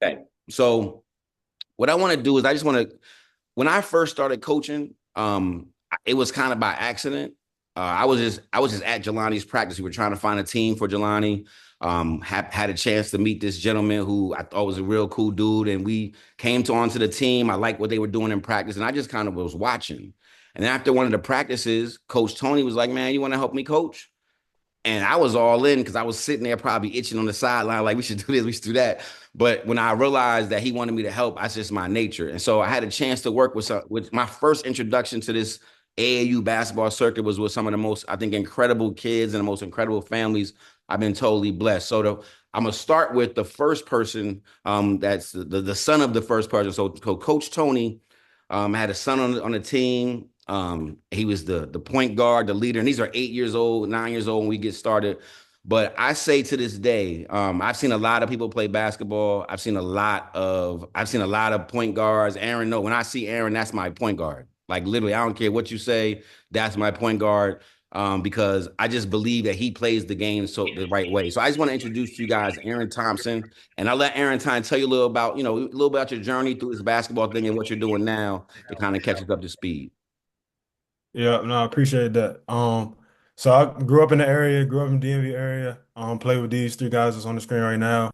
Okay. So what I want to do is I just want to, when I first started coaching, it was kind of by accident. I was just at Jelani's practice. We were trying to find a team for Jelani. Had a chance to meet this gentleman who I thought was a real cool dude, and we came to onto the team. I liked what they were doing in practice, and I just kind of was watching. And then after one of the practices, Coach Tony was like, "Man, you want to help me coach?" And I was all in because I was sitting there probably itching on the sideline, like we should do this, we should do that. But when I realized that he wanted me to help, that's just my nature. And so I had a chance to work with my first introduction to this AAU basketball circuit was with some of the most, I think, incredible kids and the most incredible families. I've been totally blessed. I'm gonna start with the first person. That's the son of the first person. So Coach Tony had a son on the team. He was the point guard, the leader, and these are 8 years old, 9 years old when we get started. But I say to this day, I've seen a lot of people play basketball. I've seen a lot of point guards. Aaron, no, when I see Aaron, that's my point guard. Like literally, I don't care what you say, that's my point guard. Because I just believe that he plays the game so the right way. So I just want to introduce to you guys Aaron Thompson, and I'll let Aaron Time tell you a little about, a little about your journey through this basketball thing and what you're doing now to kind of catch us up to speed. Yeah, no, I appreciate that. So I grew up in the area, grew up in the DMV area. Played with these three guys that's on the screen right now.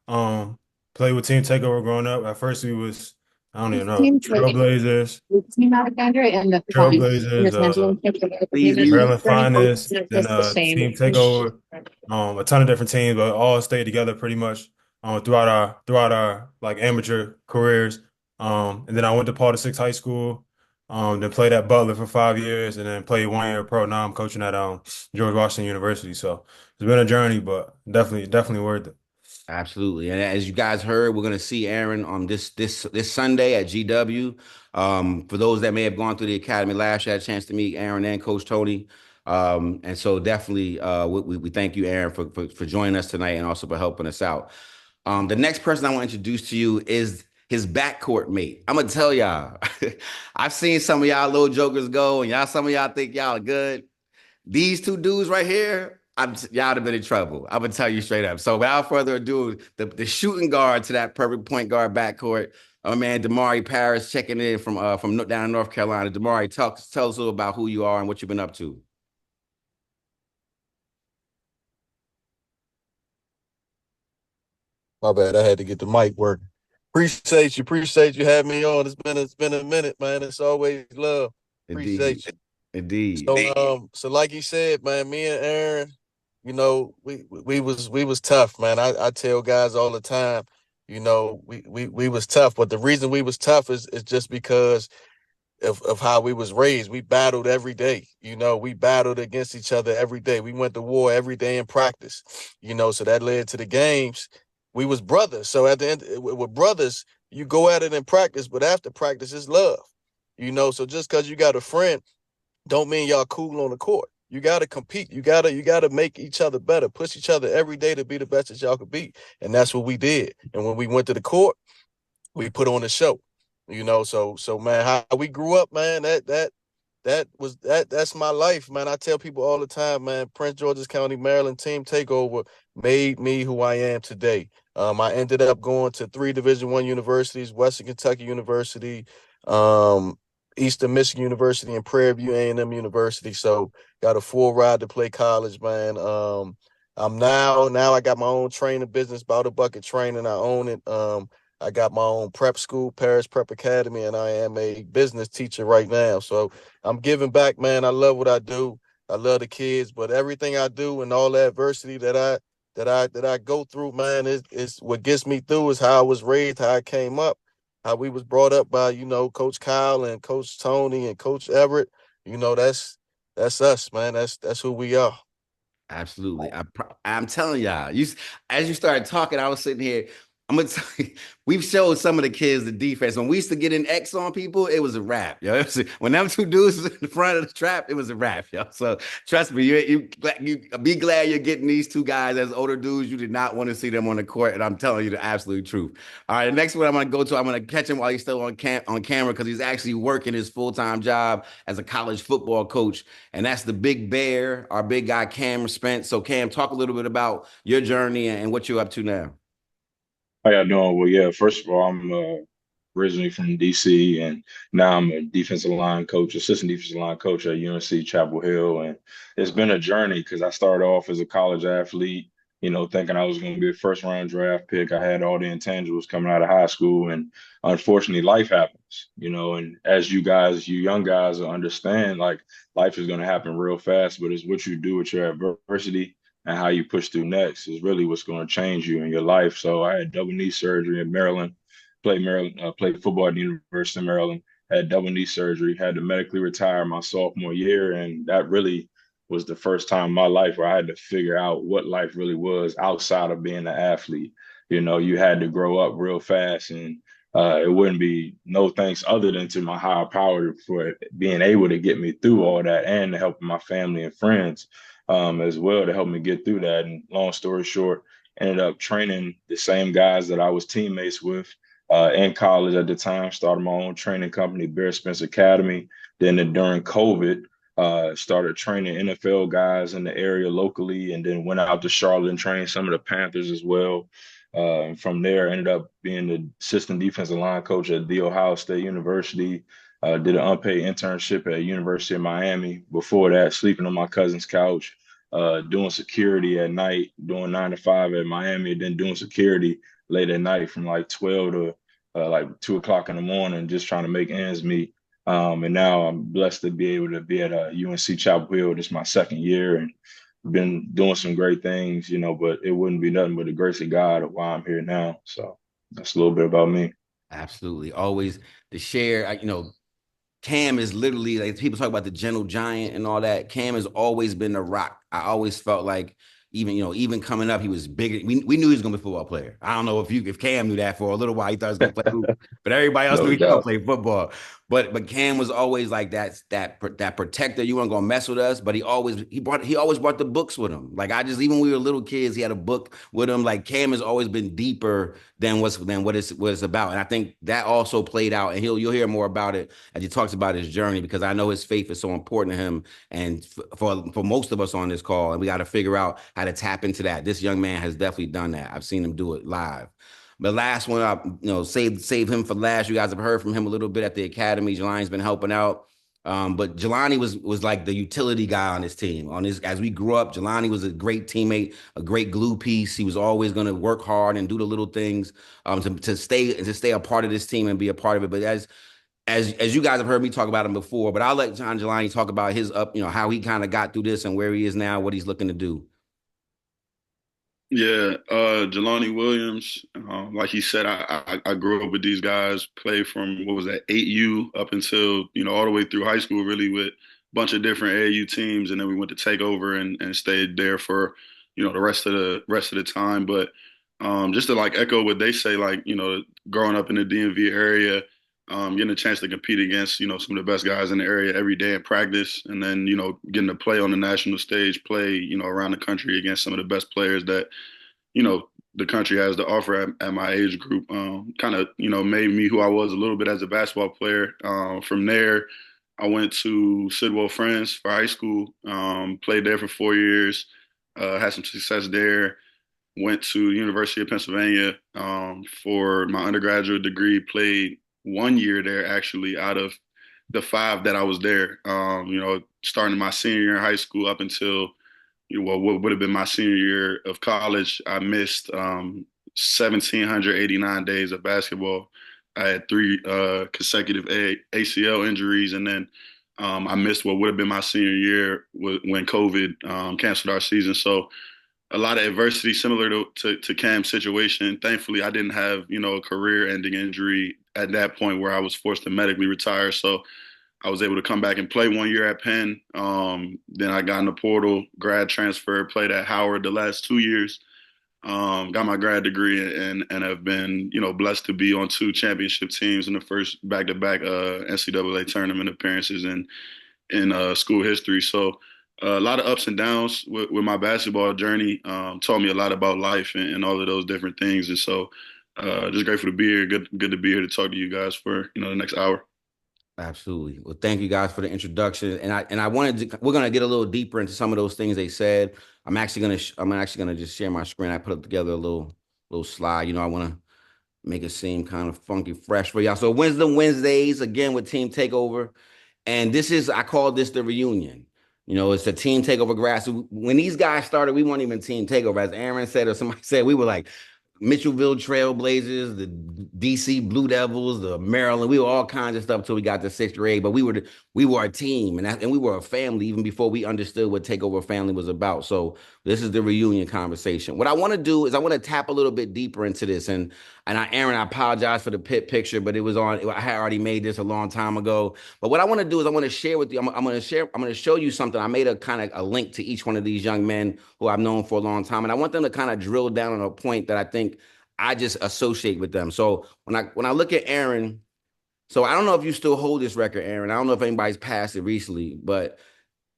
Um, Played with Team Takeover growing up. At first, we was I don't even know Trailblazers, Trailblazers, Please mute. Maryland Finest, then Team Takeover. A ton of different teams, but all stayed together pretty much throughout our like amateur careers. And then I went to Paul VI High School. Then played at Butler for 5 years, and then played 1 year pro. Now I'm coaching at George Washington University. So it's been a journey, but definitely worth it. Absolutely. And as you guys heard, we're gonna see Aaron on this Sunday at GW. For those that may have gone through the academy last year, I had a chance to meet Aaron and Coach Tony. And so definitely we thank you, Aaron, for joining us tonight and also for helping us out. The next person I want to introduce to you is his backcourt mate. I'm gonna tell y'all, I've seen some of y'all little jokers go, and some of y'all think y'all are good. These two dudes right here, y'all have been in trouble. I'm gonna tell you straight up. So without further ado, the shooting guard to that perfect point guard backcourt, our man Damari Parris checking in from down in North Carolina. Damari, tell us a little about who you are and what you've been up to. My bad. I had to get the mic working. Appreciate you having me on. It's been a minute, man. It's always love. Indeed, Appreciate you. indeed. So like you said, man, me and Aaron, we was tough, man. I tell guys all the time, we was tough, but the reason we was tough is just because of how we was raised. We battled every day. We battled against each other every day. We went to war every day in practice. So that led to the games. We was brothers. So at the end, with brothers, you go at it in practice, but after practice is love. So just because you got a friend, don't mean y'all cool on the court. You gotta compete. You gotta make each other better, push each other every day to be the best that y'all could be. And that's what we did. And when we went to the court, we put on a show. So man, how we grew up, man, that's my life, man. I tell people all the time, man, Prince George's County, Maryland team takeover made me who I am today. I ended up going to three Division I universities: Western Kentucky University, um, Eastern Michigan University, and Prairie View A&M University. So got a full ride to play college, man. I'm now I got my own training business, Bout a Bucket Training. I own it. I got my own prep school, Paris Prep Academy, and I am a business teacher right now. So I'm giving back, man. I love what I do. I love the kids, but everything I do and all the adversity that I go through, man, is what gets me through is how I was raised, how I came up, how we was brought up by, Coach Kyle and Coach Tony and Coach Everett. That's us, man. That's who we are. Absolutely. I'm telling y'all, as you started talking, I was sitting here. I'm gonna tell you, we've showed some of the kids the defense. When we used to get in X on people, it was a wrap, yo. When them two dudes was in the front of the trap, it was a wrap, yo. So trust me, you be glad you're getting these two guys as older dudes. You did not want to see them on the court, and I'm telling you the absolute truth. All right, the next one I'm gonna go to, I'm gonna catch him while he's still on camera because he's actually working his full-time job as a college football coach, and that's the big bear, our big guy Cam Spence. So Cam, talk a little bit about your journey and what you're up to now. How y'all doing? Well, yeah, first of all, I'm originally from DC, and now I'm a defensive line coach, assistant defensive line coach at UNC Chapel Hill. And it's been a journey because I started off as a college athlete, thinking I was going to be a first round draft pick. I had all the intangibles coming out of high school, and unfortunately, life happens, and as you young guys will understand, like life is going to happen real fast, but it's what you do with your adversity and how you push through next is really what's going to change you in your life. So I had double knee surgery in Maryland, played football at the University of Maryland, had double knee surgery, had to medically retire my sophomore year. And that really was the first time in my life where I had to figure out what life really was outside of being an athlete. You had to grow up real fast, and it wouldn't be no thanks other than to my higher power for being able to get me through all that and to help my family and friends as well to help me get through that. And long story short, ended up training the same guys that I was teammates with in college at the time. Started my own training company, Bear Spence Academy. Then during COVID, started training NFL guys in the area locally, and then went out to Charlotte and trained some of the Panthers as well. And from there, ended up being the assistant defensive line coach at The Ohio State University. Did an unpaid internship at University of Miami. Before that, sleeping on my cousin's couch, doing security at night, doing 9 to 5 at Miami, then doing security late at night from like 12 to like 2 o'clock in the morning, just trying to make ends meet. And now I'm blessed to be able to be at UNC Chapel Hill. This is my second year, and been doing some great things, but it wouldn't be nothing but the grace of God of why I'm here now. So that's a little bit about me. Absolutely. Always the share, Cam is literally, like, people talk about the gentle giant and all that. Cam has always been the rock. I always felt like even coming up, he was bigger. We knew he was gonna be a football player. I don't know if Cam knew that for a little while. He thought he was gonna play hoop, but everybody else knew No he was gonna doubt. play football. But Cam was always like that protector. You weren't gonna mess with us. But he always brought the books with him. Like, even when we were little kids, he had a book with him. Like, Cam has always been deeper than what it's about. And I think that also played out. And you'll hear more about it as he talks about his journey, because I know his faith is so important to him and for most of us on this call. And we got to figure out how to tap into that. This young man has definitely done that. I've seen him do it live. The last one, save him for last. You guys have heard from him a little bit at the academy. Jelani's been helping out. But Jelani was like the utility guy on his team. As we grew up, Jelani was a great teammate, a great glue piece. He was always going to work hard and do the little things to stay a part of this team and be a part of it. But as you guys have heard me talk about him before, but I'll let John Jelani talk about his how he kind of got through this and where he is now, what he's looking to do. Yeah, Jelani Williams, like he said, I grew up with these guys, played from, what was that, 8U up until, all the way through high school, really, with a bunch of different AAU teams. And then we went to take over and stayed there for, the rest of the time. But just to like echo what they say, like, growing up in the DMV area, getting a chance to compete against, some of the best guys in the area every day in practice, and then, getting to play on the national stage, play, around the country against some of the best players that, the country has to offer at my age group, kind of, made me who I was a little bit as a basketball player. From there, I went to Sidwell Friends for high school, played there for 4 years, had some success there. Went to University of Pennsylvania for my undergraduate degree, played 1 year there actually out of the 5 that I was there. Starting my senior year in high school up until what would have been my senior year of college, I missed 1,789 days of basketball. I had 3 consecutive ACL injuries, and then I missed what would have been my senior year when COVID canceled our season. So a lot of adversity similar to Cam's situation. Thankfully, I didn't have, a career-ending injury at that point where I was forced to medically retire. So I was able to come back and play 1 year at Penn. Then I got in the portal, grad transfer, played at Howard the last 2 years. Got my grad degree and have been, blessed to be on 2 championship teams in the first back-to-back NCAA tournament appearances in school history. So a lot of ups and downs with my basketball journey. Taught me a lot about life and all of those different things. And so just grateful to be here. Good to be here to talk to you guys for, the next hour. Absolutely. Well, thank you guys for the introduction. And we're gonna get a little deeper into some of those things they said. I'm actually gonna just share my screen. I put up together a little slide. I want to make it seem kind of funky fresh for y'all. So Wednesdays again with Team Takeover. And I call this the reunion. It's a Team Takeover Grad. So when these guys started, we weren't even Team Takeover. As Aaron said, or somebody said, we were like Mitchellville Trailblazers, the DC Blue Devils, the Maryland. We were all kinds of stuff till we got to sixth grade. But we were a team, and we were a family even before we understood what Takeover Family was about. So this is the reunion conversation. What I want to do is I want to tap a little bit deeper into this. Aaron, I apologize for the picture, but I had already made this a long time ago. But what I want to do is I want to share with you. I'm going to show you something. I made a link to each one of these young men who I've known for a long time, and I want them to kind of drill down on a point that I think I just associate with them. So when I look at Aaron, so I don't know if you still hold this record, Aaron. I don't know if anybody's passed it recently, but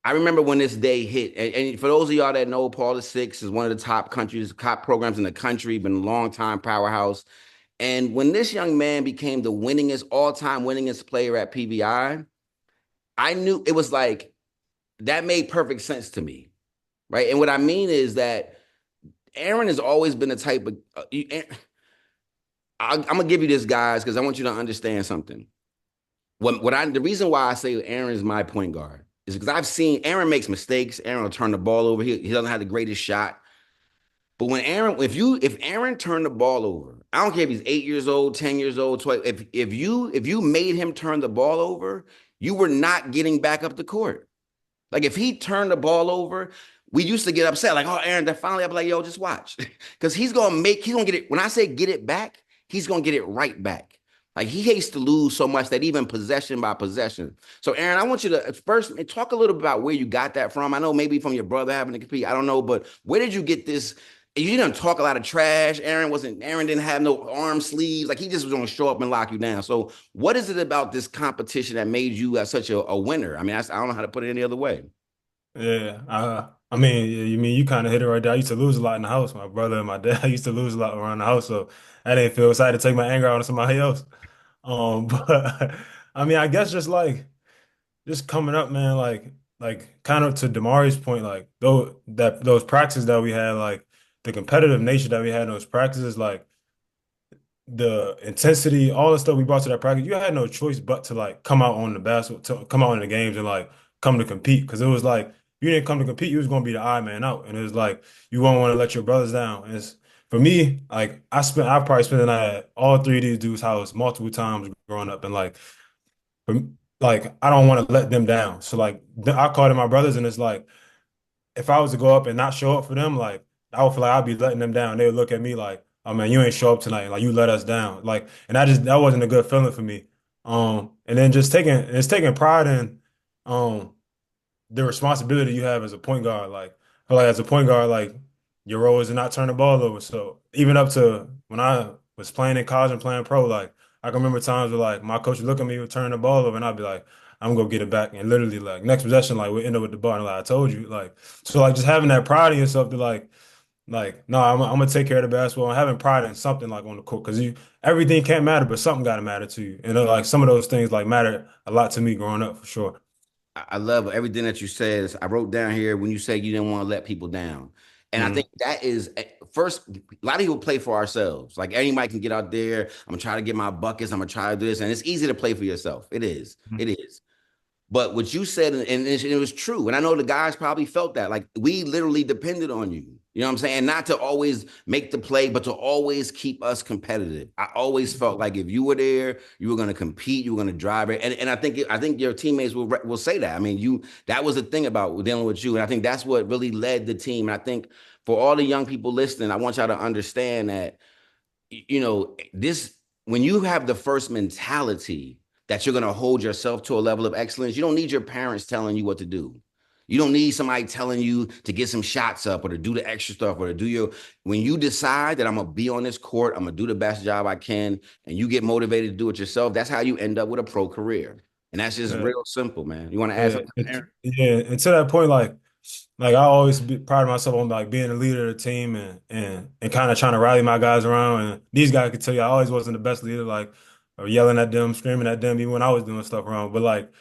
I remember when this day hit. And for those of y'all that know, Paul VI is one of the top programs in the country, been a long time powerhouse. And when this young man became the all-time winningest player at PVI, I knew it was like, that made perfect sense to me, right? And what I mean is that Aaron has always been the type of, I'm going to give you this, guys, because I want you to understand something. The reason why I say Aaron is my point guard is because I've seen Aaron makes mistakes. Aaron will turn the ball over. He doesn't have the greatest shot. But if Aaron turned the ball over, I don't care if he's 8 years old, 10 years old, 12. If you made him turn the ball over, you were not getting back up the court. Like if he turned the ball over, we used to get upset. Like, oh, Aaron, that finally, I'm like, yo, just watch, because he's gonna get it. When I say get it back, he's gonna get it right back. Like he hates to lose so much that even possession by possession. So, Aaron, I want you to first talk a little bit about where you got that from. I know maybe from your brother having to compete. I don't know, but where did you get this? You didn't talk a lot of trash. Aaron didn't have no arm sleeves. Like he just was going to show up and lock you down. So what is it about this competition that made you such a winner? I mean, I don't know how to put it any other way. Yeah. I mean, you kind of hit it right there. I used to lose a lot in the house. My brother and my dad used to lose a lot around the house. So I didn't feel excited to take my anger out on somebody else. But I mean, I guess just coming up, man, like kind of to Damari's point, like those practices that we had, like the competitive nature that we had in those practices, like the intensity, all the stuff we brought to that practice, you had no choice but to like come out on the basketball, to come out in the games and like come to compete. Because it was like you didn't come to compete, you was going to be the odd man out, and it was like you won't want to let your brothers down. And it's for me, like I probably spent the night at all three of these dudes' house multiple times growing up, and like I don't want to let them down. So like I called them my brothers, and it's like if I was to go up and not show up for them, like I would feel like I'd be letting them down. They would look at me like, "Oh man, you ain't show up tonight. Like you let us down." Like, and that wasn't a good feeling for me. And then just taking pride in the responsibility you have as a point guard. Like, I feel like as a point guard, like your role is to not turn the ball over. So even up to when I was playing in college and playing pro, like I can remember times where like my coach would look at me, would turn the ball over, and I'd be like, I'm gonna get it back. And literally like next possession, like we end up with the ball. And like I told you, like so like just having that pride in yourself to like no, I'm gonna take care of the basketball and having pride in something like on the court, because everything can't matter, but something gotta matter to you. And like some of those things like matter a lot to me growing up for sure. I love everything that you said. I wrote down here when you say you didn't want to let people down. And I think that is first, a lot of people play for ourselves. Like anybody can get out there. I'm gonna try to get my buckets. I'm gonna try to do this. And it's easy to play for yourself. It is. It is. But what you said, and it was true. And I know the guys probably felt that. Like we literally depended on you. You know what I'm saying? Not to always make the play, but to always keep us competitive. I always felt like if you were there, you were going to compete, you were going to drive it. And I think your teammates will say that. I mean, that was the thing about dealing with you. And I think that's what really led the team. And I think for all the young people listening, I want y'all to understand that, when you have the first mentality that you're going to hold yourself to a level of excellence, you don't need your parents telling you what to do. You don't need somebody telling you to get some shots up or to do the extra stuff or to when you decide that I'm going to be on this court, I'm going to do the best job I can, and you get motivated to do it yourself, that's how you end up with a pro career. And that's just real simple, man. You want to add something, Aaron? Yeah. And to that point, like I always pride myself on like being a leader of the team and kind of trying to rally my guys around. And these guys could tell you I always wasn't the best leader, like or yelling at them, screaming at them, even when I was doing stuff wrong. But like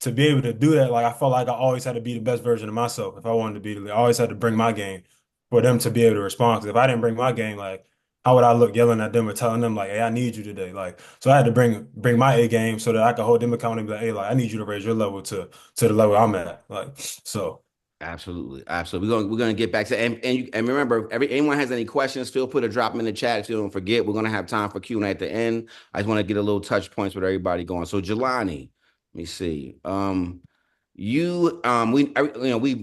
to be able to do that, like I felt like I always had to be the best version of myself if I wanted to be the leader. I always had to bring my game for them to be able to respond. Because if I didn't bring my game, like how would I look yelling at them or telling them like, hey, I need you today? Like, so I had to bring my A game so that I could hold them accountable and be like, hey, like I need you to raise your level to the level I'm at. Like, so Absolutely, absolutely. We're gonna get back to and remember, anyone has any questions, feel free to drop them in the chat. If you don't forget, we're gonna have time for Q&A at the end. I just want to get a little touch points with everybody going. So Jelani, let me see.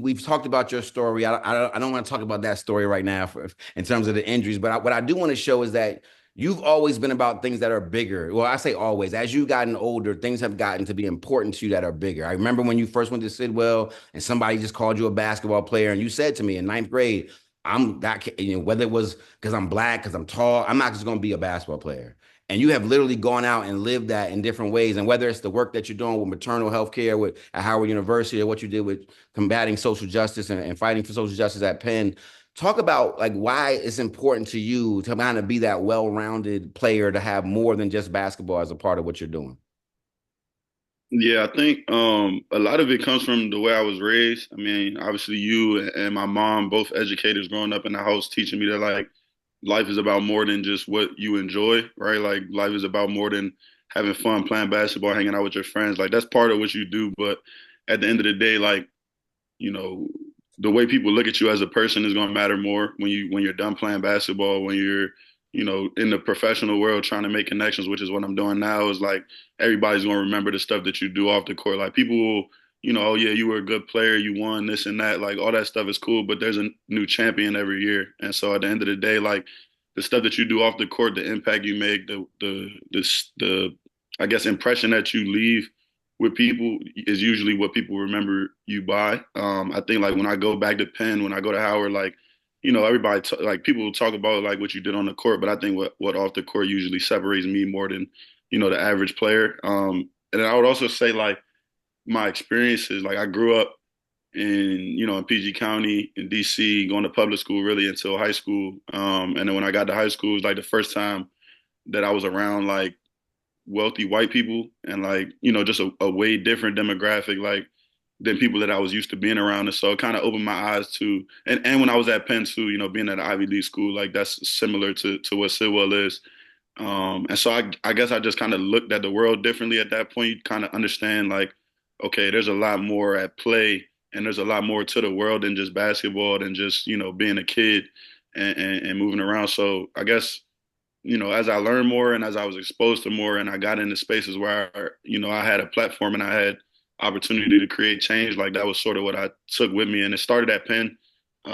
We've talked about your story. I don't want to talk about that story right now in terms of the injuries, but what I do want to show is that you've always been about things that are bigger. Well, I say always. As you've gotten older, things have gotten to be important to you that are bigger. I remember when you first went to Sidwell and somebody just called you a basketball player, and you said to me in ninth grade, I'm that, whether it was because I'm black, because I'm tall, I'm not just going to be a basketball player. And you have literally gone out and lived that in different ways. And whether it's the work that you're doing with maternal health care at Howard University, or what you did with combating social justice and fighting for social justice at Penn, talk about like why it's important to you to kind of be that well-rounded player, to have more than just basketball as a part of what you're doing. Yeah, I think a lot of it comes from the way I was raised. I mean, obviously you and my mom, both educators growing up in the house, teaching me that like life is about more than just what you enjoy, right? Like life is about more than having fun playing basketball, hanging out with your friends. Like that's part of what you do, but at the end of the day, like, you know, the way people look at you as a person is going to matter more when you're done playing basketball, when you're, in the professional world trying to make connections, which is what I'm doing now. Is like everybody's going to remember the stuff that you do off the court. Like people will, oh yeah, you were a good player, you won this and that. Like all that stuff is cool, but there's a new champion every year. And so at the end of the day, like the stuff that you do off the court, the impact you make, the I guess impression that you leave with people is usually what people remember you by. I think like when I go back to Penn, when I go to Howard, like, everybody like people talk about like what you did on the court, but I think what off the court usually separates me more than, the average player. And then I would also say like my experiences, like I grew up in PG County in DC, going to public school really until high school. And then when I got to high school, it was like the first time that I was around like wealthy white people and like, just a way different demographic, like than people that I was used to being around. And so it kind of opened my eyes to, and when I was at Penn too, being at an Ivy League school, like that's similar to what Sidwell is. And so I guess I just kind of looked at the world differently at that point. You kind of understand like, okay, there's a lot more at play and there's a lot more to the world than just basketball, than just, being a kid and moving around. So I guess, as I learned more and as I was exposed to more and I got into spaces where, I had a platform and I had opportunity to create change, like that was sort of what I took with me. And it started at Penn.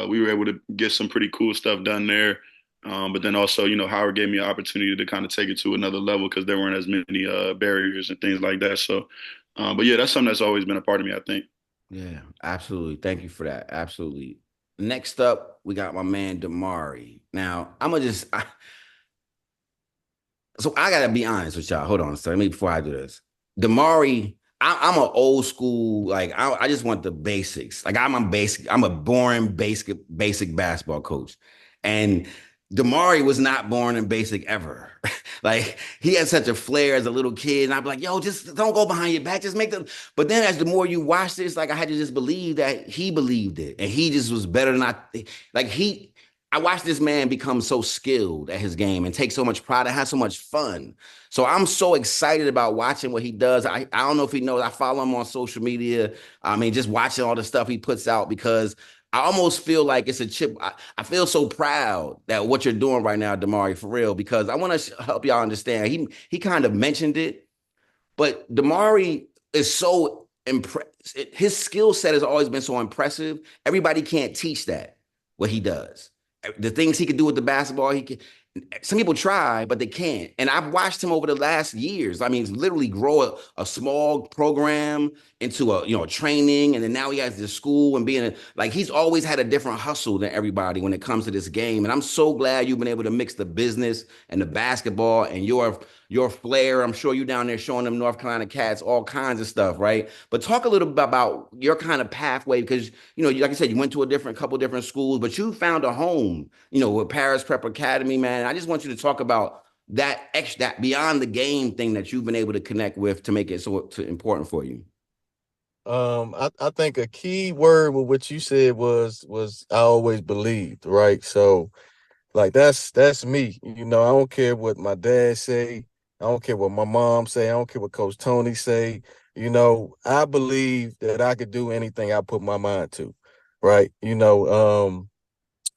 We were able to get some pretty cool stuff done there. But then also, Howard gave me an opportunity to kind of take it to another level because there weren't as many barriers and things like that. So, but yeah, that's something that's always been a part of me, I think. Yeah, absolutely. Thank you for that. Absolutely. Next up, we got my man Damari. Now, so I gotta be honest with y'all. Hold on a second. Before I do this. Damari, I'm an old school, like I just want the basics. Like I'm a boring basic basketball coach. And Damari was not born in basic ever. Like he had such a flair as a little kid. And I'd be like, yo, just don't go behind your back. Just make them. But then as the more you watch this, like I had to just believe that he believed it. And he just was better than I watched this man become so skilled at his game and take so much pride and have so much fun. So I'm so excited about watching what he does. I don't know if he knows. I follow him on social media. I mean, just watching all the stuff he puts out, because I almost feel like it's a chip. I feel so proud that what you're doing right now, Damari, for real, because I want to help y'all understand. He kind of mentioned it, but Damari is so impressive. His skill set has always been so impressive. Everybody can't teach that, what he does. The things he can do with the basketball, some people try, but they can't. And I've watched him over the last years. I mean, literally grow a small program into a training, and then now he has this school and he's always had a different hustle than everybody when it comes to this game. And I'm so glad you've been able to mix the business and the basketball and your flair. I'm sure you down there showing them North Carolina cats all kinds of stuff, right? But talk a little bit about your kind of pathway, because like I said, you went to a couple different schools, but you found a home, with Paris Prep Academy, man. I just want you to talk about that beyond the game thing that you've been able to connect with to make it so important for you. I think a key word with what you said was I always believed, right? So Like that's me. You know, I don't care what my dad say. I don't care what my mom say. I don't care what Coach Tony say. You know, I believe that I could do anything I put my mind to. Right. You know,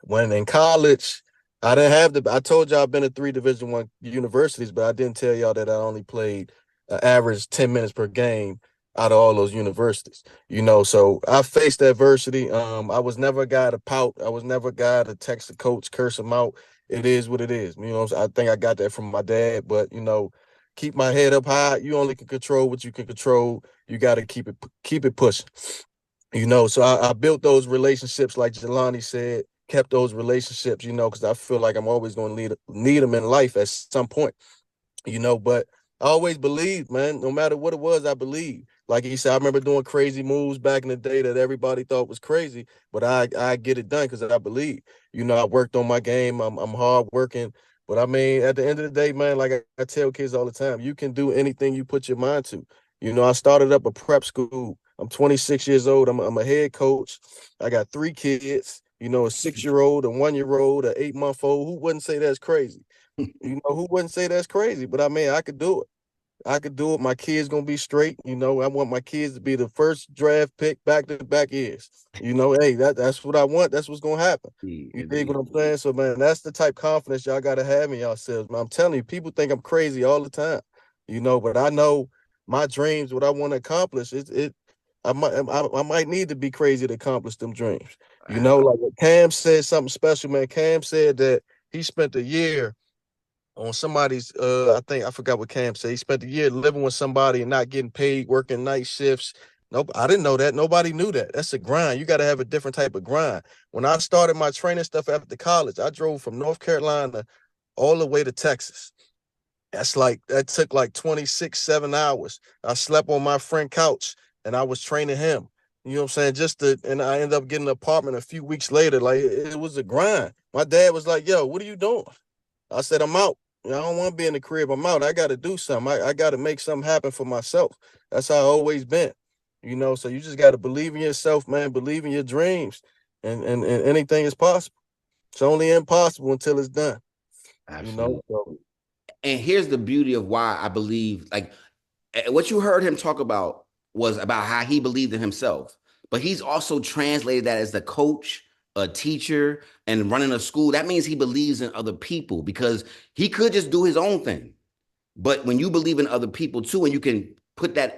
when in college, I didn't have I told y'all I've been to 3 Division I universities, but I didn't tell y'all that I only played an average 10 minutes per game out of all those universities. You know, so I faced adversity. I was never a guy to pout. I was never a guy to text the coach, curse him out. It is what it is. You know, I think I got that from my dad, but you know, keep my head up high. You only can control what you can control. You got to keep it pushing. You know, so I built those relationships, like Jelani said, kept those relationships, you know, because I feel like I'm always going to need them in life at some point, you know, but I always believed, man, no matter what it was, I believed. Like he said, I remember doing crazy moves back in the day that everybody thought was crazy, but I get it done because I believe. You know, I worked on my game. I'm hard working. But I mean, at the end of the day, man, like I tell kids all the time, you can do anything you put your mind to. You know, I started up a prep school. I'm 26 years old. I'm a head coach. I got 3 kids, you know, a 6-year-old, a 1-year-old, an 8-month-old. Who wouldn't say that's crazy? You know, who wouldn't say that's crazy? But I mean, I could do it. I could do it. My kids gonna be straight. You know, I want my kids to be the first draft pick back to back years. You know, hey, that's what I want. That's what's gonna happen. You dig what I'm saying? So man, that's the type of confidence y'all gotta have in yourselves. Man, I'm telling you, people think I'm crazy all the time. You know, but I know my dreams, what I want to accomplish. I might need to be crazy to accomplish them dreams. You know, like Cam said something special, man. Cam said that he spent a year on somebody's I think I forgot what Cam said. He spent a year living with somebody and not getting paid, working night shifts. Nope, I didn't know that. Nobody knew that. That's a grind. You got to have a different type of grind. When I started my training stuff after college, I drove from North Carolina all the way to Texas. That took like 7 hours. I slept on my friend couch and I was training him. You know what I'm saying? And I ended up getting an apartment a few weeks later. Like it was a grind. My dad was like, "Yo, what are you doing?" I said, "I'm out. I don't want to be in the crib. I'm out. I got to do something. I got to make something happen for myself." That's how I always been. You know, so you just got to believe in yourself, man. Believe in your dreams, and anything is possible. It's only impossible until it's done. Absolutely. You know. So, and here's the beauty of why I believe, like what you heard him talk about was about how he believed in himself, but he's also translated that as the coach, a teacher, and running a school. That means he believes in other people because he could just do his own thing. But when you believe in other people too, and you can put that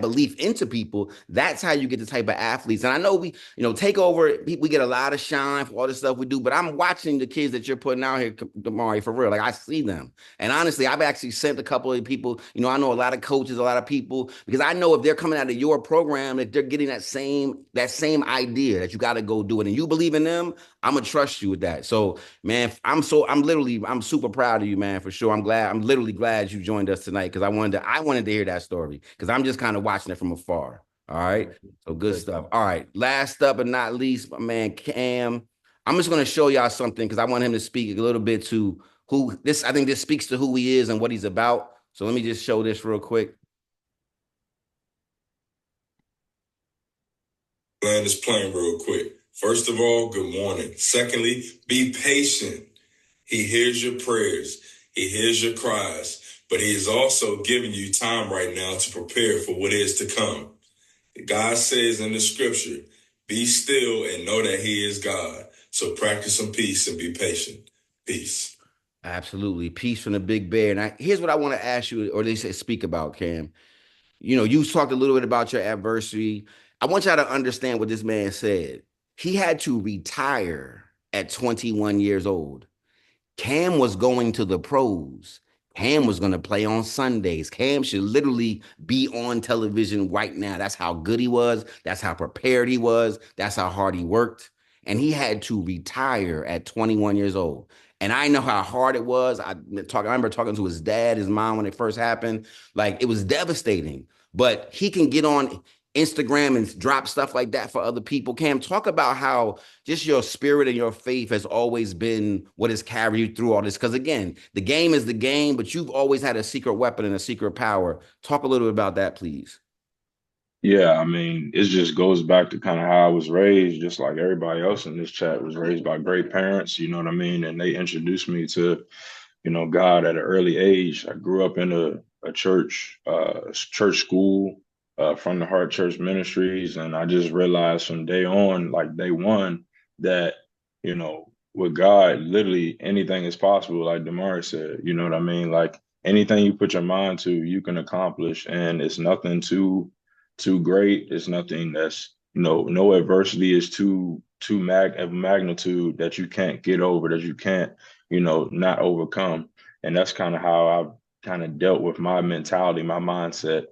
belief into people, that's how you get the type of athletes. And I know take over, we get a lot of shine for all the stuff we do, but I'm watching the kids that you're putting out here, Damari, for real. Like I see them. And honestly, I've actually sent a couple of people, I know a lot of coaches, a lot of people, because I know if they're coming out of your program, that they're getting that same idea that you got to go do it. And you believe in them, I'm gonna trust you with that. So, man, I'm super proud of you, man, for sure. I'm literally glad you joined us tonight because I wanted to hear that story because I'm just kind of watching it from afar. All right, so good stuff. All right, last up but not least, my man Cam. I'm just gonna show y'all something because I want him to speak a little bit to who this. I think this speaks to who he is and what he's about. So let me just show this real quick. Land this plane real quick. First of all, good morning. Secondly, be patient. He hears your prayers. He hears your cries, but he is also giving you time right now to prepare for what is to come. God says in the scripture, be still and know that he is God. So practice some peace and be patient. Peace. Absolutely. Peace from the big bear. And here's what I want to ask you, or at least speak about, Cam. You talked a little bit about your adversity. I want y'all to understand what this man said. He had to retire at 21 years old. Cam was going to the pros. Cam was going to play on Sundays. Cam should literally be on television right now. That's how good he was. That's how prepared he was. That's how hard he worked. And he had to retire at 21 years old. And I know how hard it was. I remember talking to his dad, his mom when it first happened. Like, it was devastating. But he can get on Instagram and drop stuff like that for other people. Cam, talk about how just your spirit and your faith has always been what has carried you through all this. Because again, the game is the game, but you've always had a secret weapon and a secret power. Talk a little bit about that, please. Yeah, I mean, it just goes back to kind of how I was raised, just like everybody else in this chat was raised by great parents, you know what I mean? And they introduced me to, God at an early age. I grew up in a church school, from the Heart Church Ministries, and I just realized from day on, like day one, that, with God, literally anything is possible, like Damari said, you know what I mean? Like anything you put your mind to, you can accomplish, and it's nothing too great. It's nothing that's, no adversity is too of magnitude that you can't get over, that you can't, not overcome. And that's kind of how I've kind of dealt with my mentality, my mindset.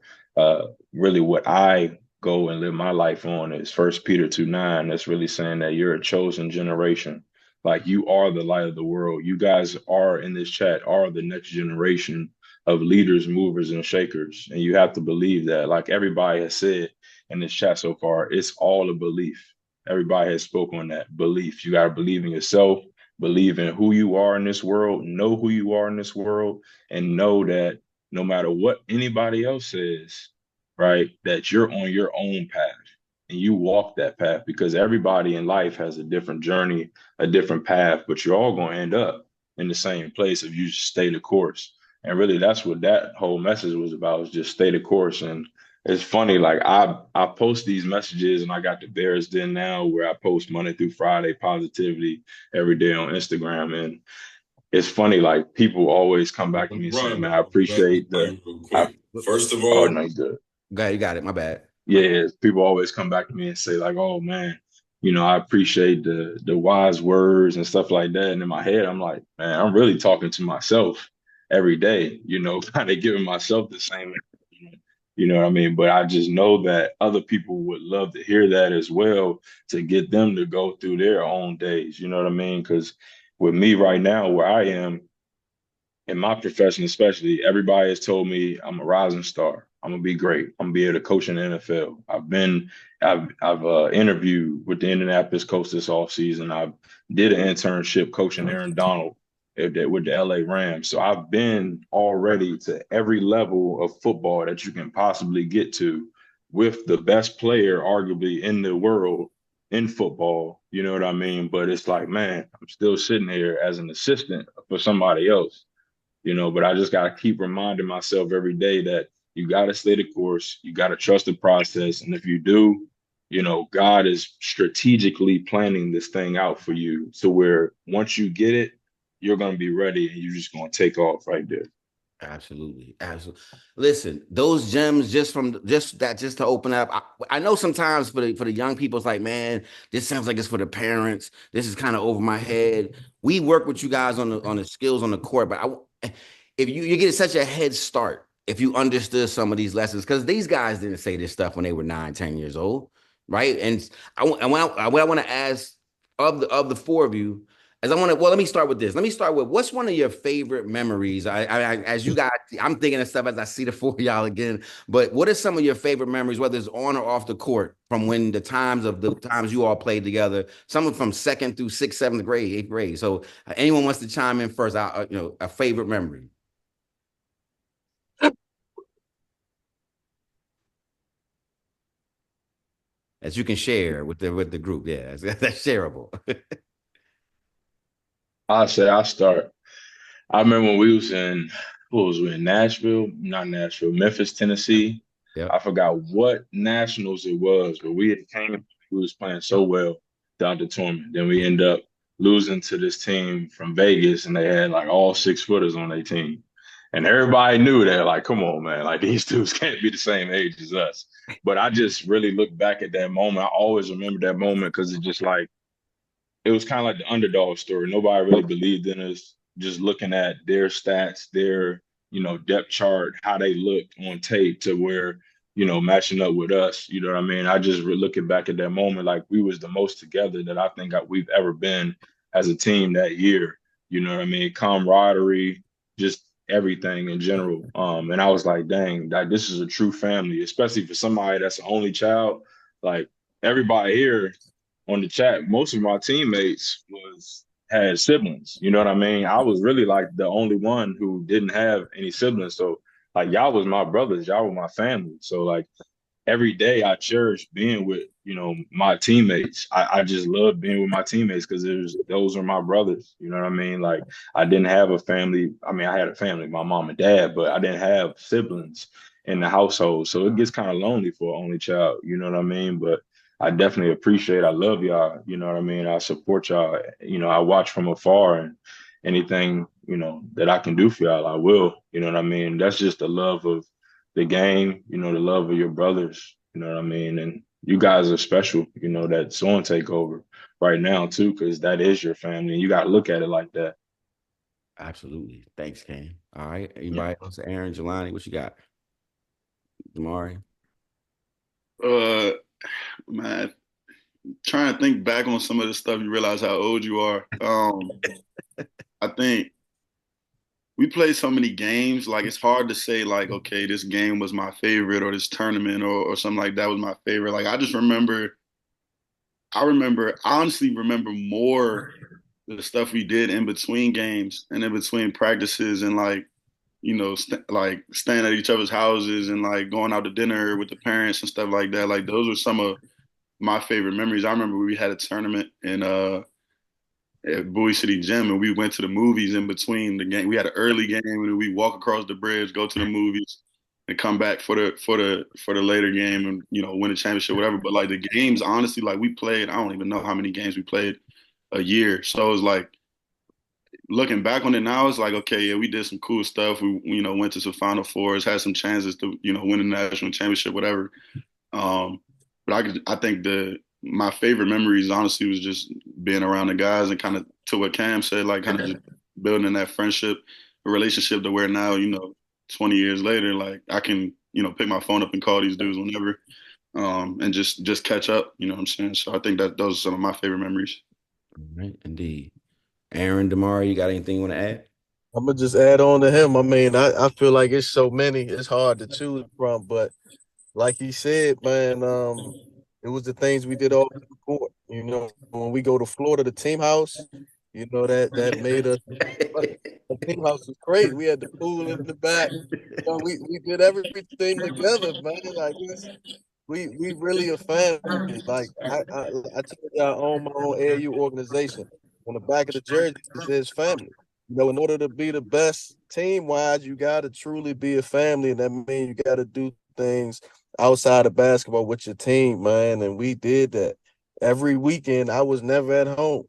Really what I go and live my life on is First Peter 2:9. That's really saying that you're a chosen generation. Like you are the light of the world. You guys are in this chat, are the next generation of leaders, movers, and shakers. And you have to believe that. Like everybody has said in this chat so far, it's all a belief. Everybody has spoken on that belief. You got to believe in yourself, believe in who you are in this world, know who you are in this world, and know that no matter what anybody else says, right, that you're on your own path and you walk that path, because everybody in life has a different journey, a different path, but you're all going to end up in the same place if you just stay the course. And really, that's what that whole message was about, is just stay the course. And it's funny, like I post these messages, and I got the Bears Den now where I post Monday through Friday positivity every day on Instagram. And it's funny, like people always come back to me and say, man, I appreciate First of oh all, no, you good. Go ahead, you got it. My bad. Yeah, people always come back to me and say, like, oh man, I appreciate the wise words and stuff like that. And in my head, I'm like, man, I'm really talking to myself every day, kind of giving myself the same, you know what I mean? But I just know that other people would love to hear that as well, to get them to go through their own days, you know what I mean? Because with me right now, where I am, in my profession especially, everybody has told me I'm a rising star. I'm gonna be great. I'm gonna be able to coach in the NFL. I've interviewed with the Indianapolis Colts this offseason. I did an internship coaching Aaron Donald with the LA Rams. So I've been already to every level of football that you can possibly get to, with the best player arguably in the world in football. You know what I mean? But it's like, man, I'm still sitting here as an assistant for somebody else, but I just got to keep reminding myself every day that you got to stay the course. You got to trust the process. And if you do, God is strategically planning this thing out for you to where once you get it, you're going to be ready and you're just going to take off right there. Absolutely. Absolutely. Listen, those gems just to open up. I know sometimes for the young people, it's like, man, this sounds like it's for the parents. This is kind of over my head. We work with you guys on the skills on the court, but if you get such a head start if you understood some of these lessons, because these guys didn't say this stuff when they were 9, 10 years old, right? And what I want to ask of the four of you, as I want to, well, let me start with this. Let me start with, what's one of your favorite memories? As you guys, I'm thinking of stuff as I see the four of y'all again. But what are some of your favorite memories, whether it's on or off the court, from when the times you all played together? Some from second through sixth, seventh grade, eighth grade. So anyone wants to chime in first? A favorite memory that you can share with the group. Yeah, that's shareable. I'll start. I remember when we was in, what was we in Nashville? Not Nashville, Memphis, Tennessee. Yep. I forgot what nationals it was, but we was playing so well throughout the tournament. Then we end up losing to this team from Vegas, and they had like all 6-footers on their team. And everybody knew that, like, come on, man, like these dudes can't be the same age as us. But I just really look back at that moment. I always remember that moment because it's just like, it was kind of like the underdog story. Nobody really believed in us. Just looking at their stats, their, depth chart, how they looked on tape to where, matching up with us, you know what I mean? I just looking back at that moment, like we was the most together that I think we've ever been as a team that year. You know what I mean? Camaraderie, just everything in general. And I was like, dang, like this is a true family, especially for somebody that's the only child. Like everybody here on the chat, most of my teammates had siblings. You know what I mean? I was really like the only one who didn't have any siblings. So like y'all was my brothers, y'all were my family. So like every day I cherish being with, my teammates. I just love being with my teammates because those are my brothers. You know what I mean? Like I didn't have a family. I mean, I had a family, my mom and dad, but I didn't have siblings in the household. So it gets kind of lonely for an only child. You know what I mean? But I definitely appreciate, I love y'all. You know what I mean? I support y'all. I watch from afar, and anything, that I can do for y'all, I will. You know what I mean? That's just the love of the game, the love of your brothers, you know what I mean? And you guys are special, that's on takeover right now too, because that is your family. And you got to look at it like that. Absolutely. Thanks, Cam. All right. Anybody else? Aaron, Jelani, what you got? Damari? Man, trying to think back on some of the stuff, you realize how old you are. I think we played so many games, like it's hard to say like, okay, this game was my favorite or this tournament or something like that was my favorite. Like I honestly remember more the stuff we did in between games and in between practices and like, like staying at each other's houses and like going out to dinner with the parents and stuff like that. Like those were some of my favorite memories. I remember we had a tournament at Bowie City Gym, and we went to the movies in between the game. We had an early game, and we walk across the bridge, go to the movies, and come back for the later game, and win a championship, whatever. But like the games, honestly, like we played, I don't even know how many games we played a year. So it was like looking back on it now, it's like, okay, yeah, we did some cool stuff. We went to some Final Fours, had some chances to win a national championship, whatever. But I think my favorite memories, honestly, was just being around the guys and kind of to what Cam said, like kind of just building that friendship, a relationship to where now, 20 years later, like I can, pick my phone up and call these dudes whenever, and just catch up. You know what I'm saying? So I think that those are some of my favorite memories. All right, indeed. Aaron, Damari, you got anything you want to add? I'm gonna just add on to him. I mean, I feel like it's so many, it's hard to choose from, but like he said, man, it was the things we did off the court. When we go to Florida, the team house, that made us. The team house was great. We had the pool in the back. We did everything together, man. Like we really a family. Like I told you, I own my own AAU organization. On the back of the jersey, it says family. In order to be the best team wise, you got to truly be a family, and that means you got to do things outside of basketball with your team, man. And we did that every weekend. I was never at home.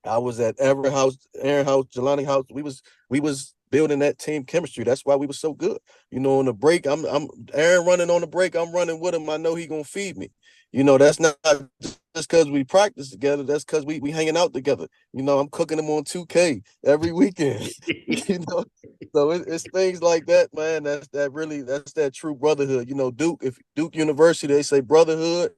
I was at Everett house, Aaron house, Jelani house. We was building that team chemistry. That's why we was so good. On the break, I'm Aaron running on the break. I'm running with him. I know he gonna feed me. That's not just because we practice together. That's because we hanging out together. I'm cooking him on 2K every weekend. So it's things like that, man. That's that true brotherhood. Duke University, they say brotherhood.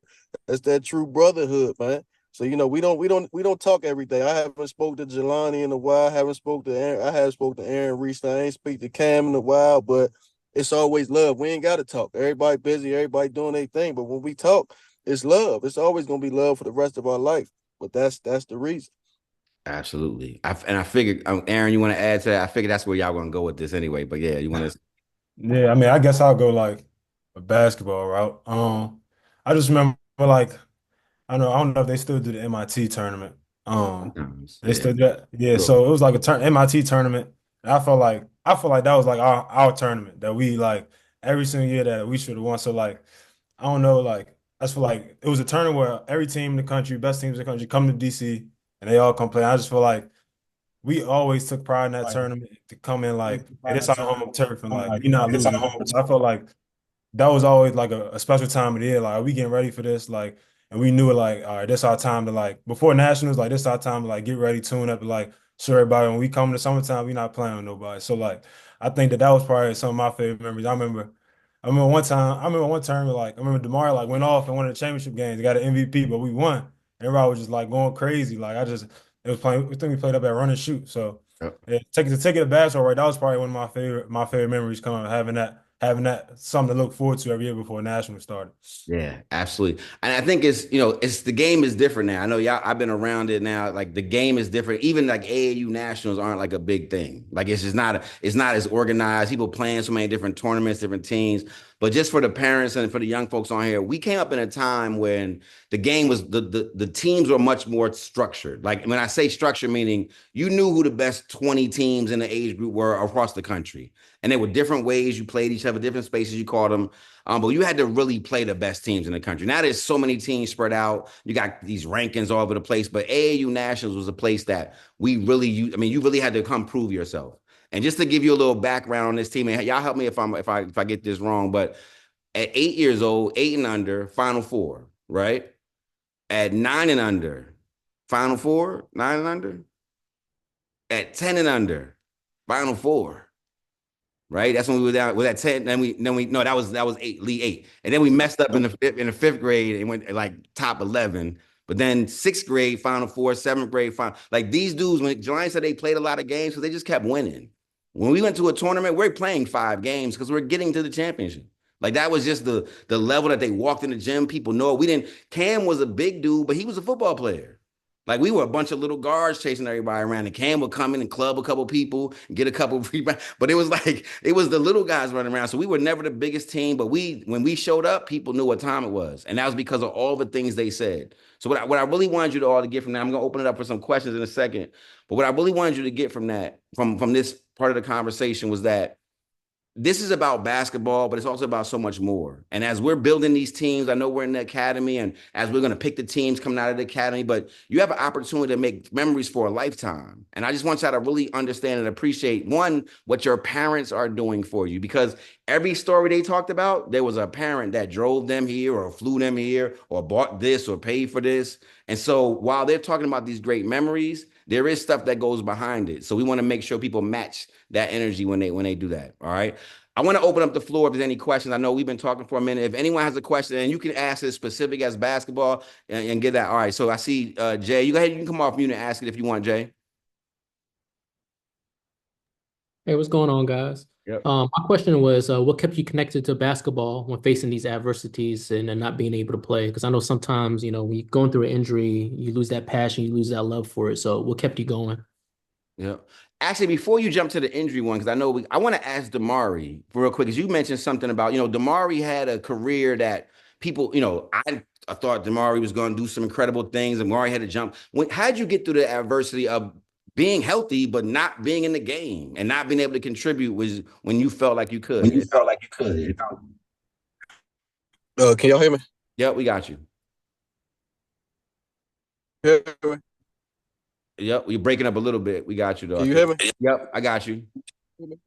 That's that true brotherhood, man. So we don't talk every day. I haven't spoke to Jelani in a while. I haven't spoke to Aaron. I haven't spoke to Aaron recently. I ain't speak to Cam in a while, but it's always love. We ain't got to talk. Everybody busy. Everybody doing their thing. But when we talk, it's love. It's always gonna be love for the rest of our life. But that's the reason. Absolutely. I figured, Aaron, you want to add to that? I figured that's where y'all gonna go with this anyway. But yeah, you want to? Yeah, I mean, I guess I'll go like a basketball route. I just remember like. I don't know if they still do the MIT tournament. They still do that. Yeah, so it was like a MIT tournament. And I felt like that was like our tournament that we like every single year that we should have won. So like I don't know, like I just feel like it was a tournament where every team in the country, best teams in the country, come to DC and they all come play. I just feel like we always took pride in that tournament to come in like, hey, this our home turf and like we not losing. So I felt like that was always like a special time of the year. Like, are we getting ready for this? Like, and we knew it like, all right, this our time to like before nationals, like this our time to like get ready, tune up, and like show everybody when we come to summertime, we not playing with nobody. So like I think that was probably some of my favorite memories. I remember one time like I remember Damari like went off in one of the championship games, got an MVP, but we won. Everybody was just like going crazy. Like it was playing, I think we played up at run and shoot. So yeah, taking to basketball, right? That was probably one of my favorite memories coming having that something to look forward to every year before national started. Yeah, absolutely. And I think it's the game is different now. I know y'all, I've been around it now. Like the game is different. Even like AAU nationals aren't like a big thing. Like it's not as organized. People playing so many different tournaments, different teams. But just for the parents and for the young folks on here, we came up in a time when the game was the teams were much more structured. Like when I say structure, meaning you knew who the best 20 teams in the age group were across the country. And there were different ways you played each other, different spaces you called them. But you had to really play the best teams in the country. Now there's so many teams spread out. You got these rankings all over the place. But AAU Nationals was a place that we really, you really had to come prove yourself. And just to give you a little background on this team, and y'all help me if I get this wrong, but at 8 years old, 8 and under, Final Four, right? At 9 and under, Final Four, 9 and under. At 10 and under, Final Four. Right, that's when we were down. Was at 10. Then we no, that was 8, Elite 8, and then we messed up in the fifth grade and went like top 11. But then 6th grade Final Four, 7th grade Final. Like these dudes, when Jelani said they played a lot of games, so they just kept winning. When we went to a tournament, we're playing 5 games because we're getting to the championship. Like that was just the level that they walked in the gym. People know we didn't. Cam was a big dude, but he was a football player. Like we were a bunch of little guards chasing everybody around. And Cam would come in and club a couple people, get a couple of rebounds. But it was like, it was the little guys running around. So we were never the biggest team, but when we showed up, people knew what time it was. And that was because of all the things they said. So what I really wanted you to all to get from that, I'm gonna open it up for some questions in a second. But what I really wanted you to get from that, from this part of the conversation was that this is about basketball, but it's also about so much more. And as we're building these teams, I know we're in the academy, and as we're going to pick the teams coming out of the academy, but you have an opportunity to make memories for a lifetime. And I just want y'all to really understand and appreciate, one, what your parents are doing for you, because every story they talked about, there was a parent that drove them here or flew them here or bought this or paid for this. And so while they're talking about these great memories, there is stuff that goes behind it. So we want to make sure people match that energy when they do that. All right. I want to open up the floor if there's any questions. I know we've been talking for a minute. If anyone has a question, and you can ask it specific as basketball and get that. All right. So I see Jay. You go ahead. You can come off mute and ask it if you want, Jay. Hey, what's going on, guys? Yep. My question was, what kept you connected to basketball when facing these adversities and not being able to play? Because I know sometimes, when you're going through an injury, you lose that passion, you lose that love for it. So what kept you going? Yeah. Actually, before you jump to the injury one, because I know I want to ask Damari real quick, because you mentioned something about, Damari had a career that people, I thought Damari was going to do some incredible things, and Damari had to jump. How'd you get through the adversity of being healthy, but not being in the game and not being able to contribute was when you felt like you could? Can y'all hear me? Yep, we got you. Hear me? Yep, you're breaking up a little bit. We got you, though. Can you hear me? Yep, I got you. I'm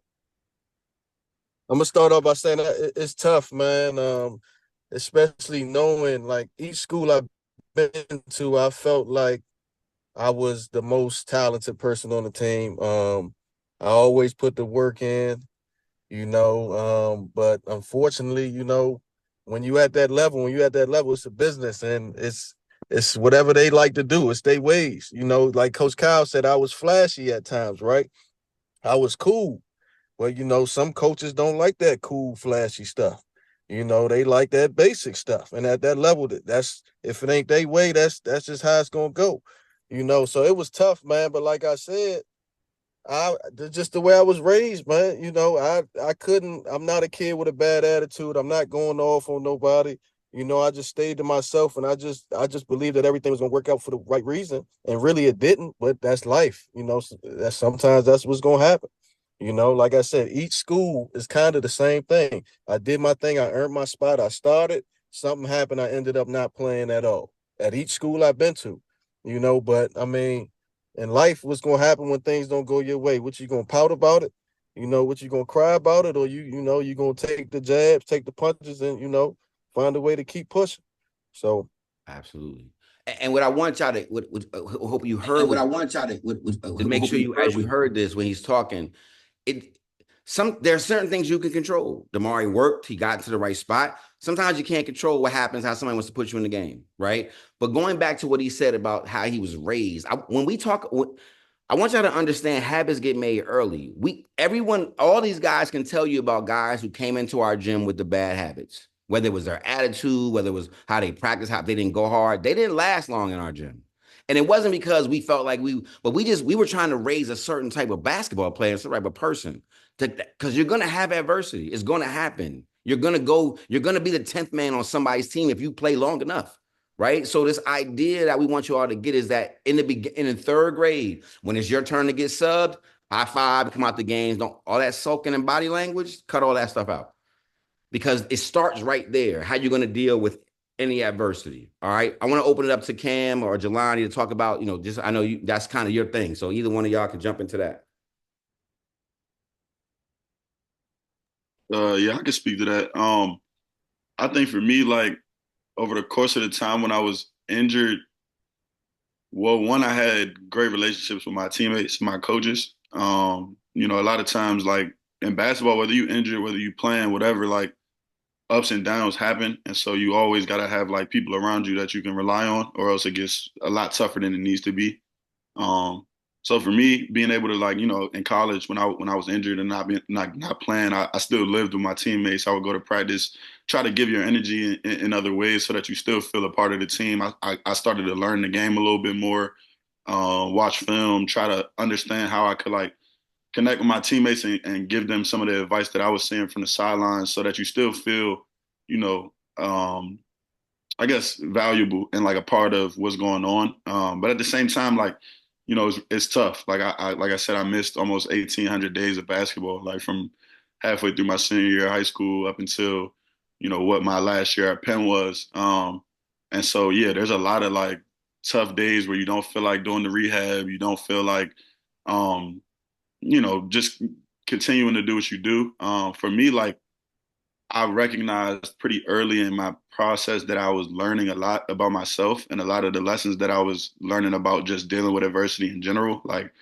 gonna start off by saying that it's tough, man. Especially knowing like each school I've been to, I felt like I was the most talented person on the team. I always put the work in, but unfortunately, when you're at that level, it's a business, and it's whatever they like to do. It's their ways. Like Coach Kyle said, I was flashy at times, right? I was cool. Well, some coaches don't like that cool, flashy stuff. They like that basic stuff. And at that level, that's if it ain't their way, that's just how it's gonna go. So it was tough, man. But like I said, just the way I was raised, man. I couldn't. I'm not a kid with a bad attitude. I'm not going off on nobody. I just stayed to myself, and I just believed that everything was gonna work out for the right reason, and really it didn't. But that's life. Sometimes that's what's gonna happen. Like I said, each school is kind of the same thing. I did my thing. I earned my spot. I started. Something happened. I ended up not playing at all at each school I've been to. But I mean, in life, what's gonna happen when things don't go your way? What you gonna pout about it? What you gonna cry about it, or you gonna take the jabs, take the punches, and find a way to keep pushing. So, absolutely. And what I want y'all to, hope you heard. What I want y'all to make sure as you heard this when he's talking, there are certain things you can control. Damari worked, he got to the right spot. Sometimes you can't control what happens, how somebody wants to put you in the game, right? But going back to what he said about how he was raised, I want y'all to understand habits get made early. All these guys can tell you about guys who came into our gym with the bad habits, whether it was their attitude, whether it was how they practiced, how they didn't go hard. They didn't last long in our gym. And it wasn't because we felt like we were trying to raise a certain type of basketball player, a certain type of person, because you're going to have adversity. It's going to happen. You're gonna be the 10th man on somebody's team if you play long enough, right? So this idea that we want you all to get is that in the third grade, when it's your turn to get subbed, high five, come out the games, don't all that sulking and body language, cut all that stuff out. Because it starts right there. How you're gonna deal with any adversity. All right. I want to open it up to Cam or Jelani to talk about, just I know that's kind of your thing. So either one of y'all can jump into that. Yeah, I can speak to that. I think for me, like over the course of the time when I was injured, well, one, I had great relationships with my teammates, my coaches. A lot of times, like in basketball, whether you injured, whether you playing, whatever, like ups and downs happen. And so you always got to have like people around you that you can rely on, or else it gets a lot tougher than it needs to be. So for me, being able to like, in college when I was injured and not playing, I still lived with my teammates. I would go to practice, try to give your energy in other ways so that you still feel a part of the team. I started to learn the game a little bit more, watch film, try to understand how I could like connect with my teammates and give them some of the advice that I was seeing from the sidelines so that you still feel, I guess valuable and like a part of what's going on. But at the same time, like, it's tough. Like like I said, I missed almost 1,800 days of basketball, like from halfway through my senior year of high school up until, what my last year at Penn was. And so, yeah, there's a lot of like tough days where you don't feel like doing the rehab. You don't feel like, just continuing to do what you do. For me, like, I recognized pretty early in my process that I was learning a lot about myself and a lot of the lessons that I was learning about just dealing with adversity in general. Like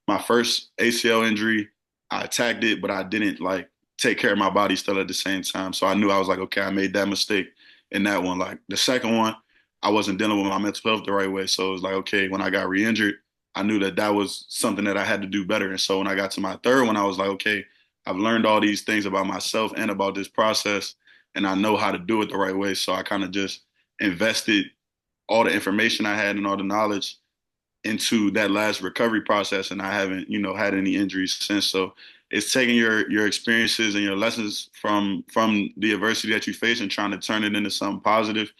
my first ACL injury, I attacked it, but I didn't like take care of my body still at the same time. So I knew I was like, okay, I made that mistake in that one. Like the second one, I wasn't dealing with my mental health the right way. So it was like, okay, when I got re-injured, I knew that that was something that I had to do better. And so when I got to my third one, I was like, okay, I've learned all these things about myself and about this process, and I know how to do it the right way. So I kind of just invested all the information I had and all the knowledge into that last recovery process, and I haven't, had any injuries since. So it's taking your experiences and your lessons from the adversity that you face and trying to turn it into something positive.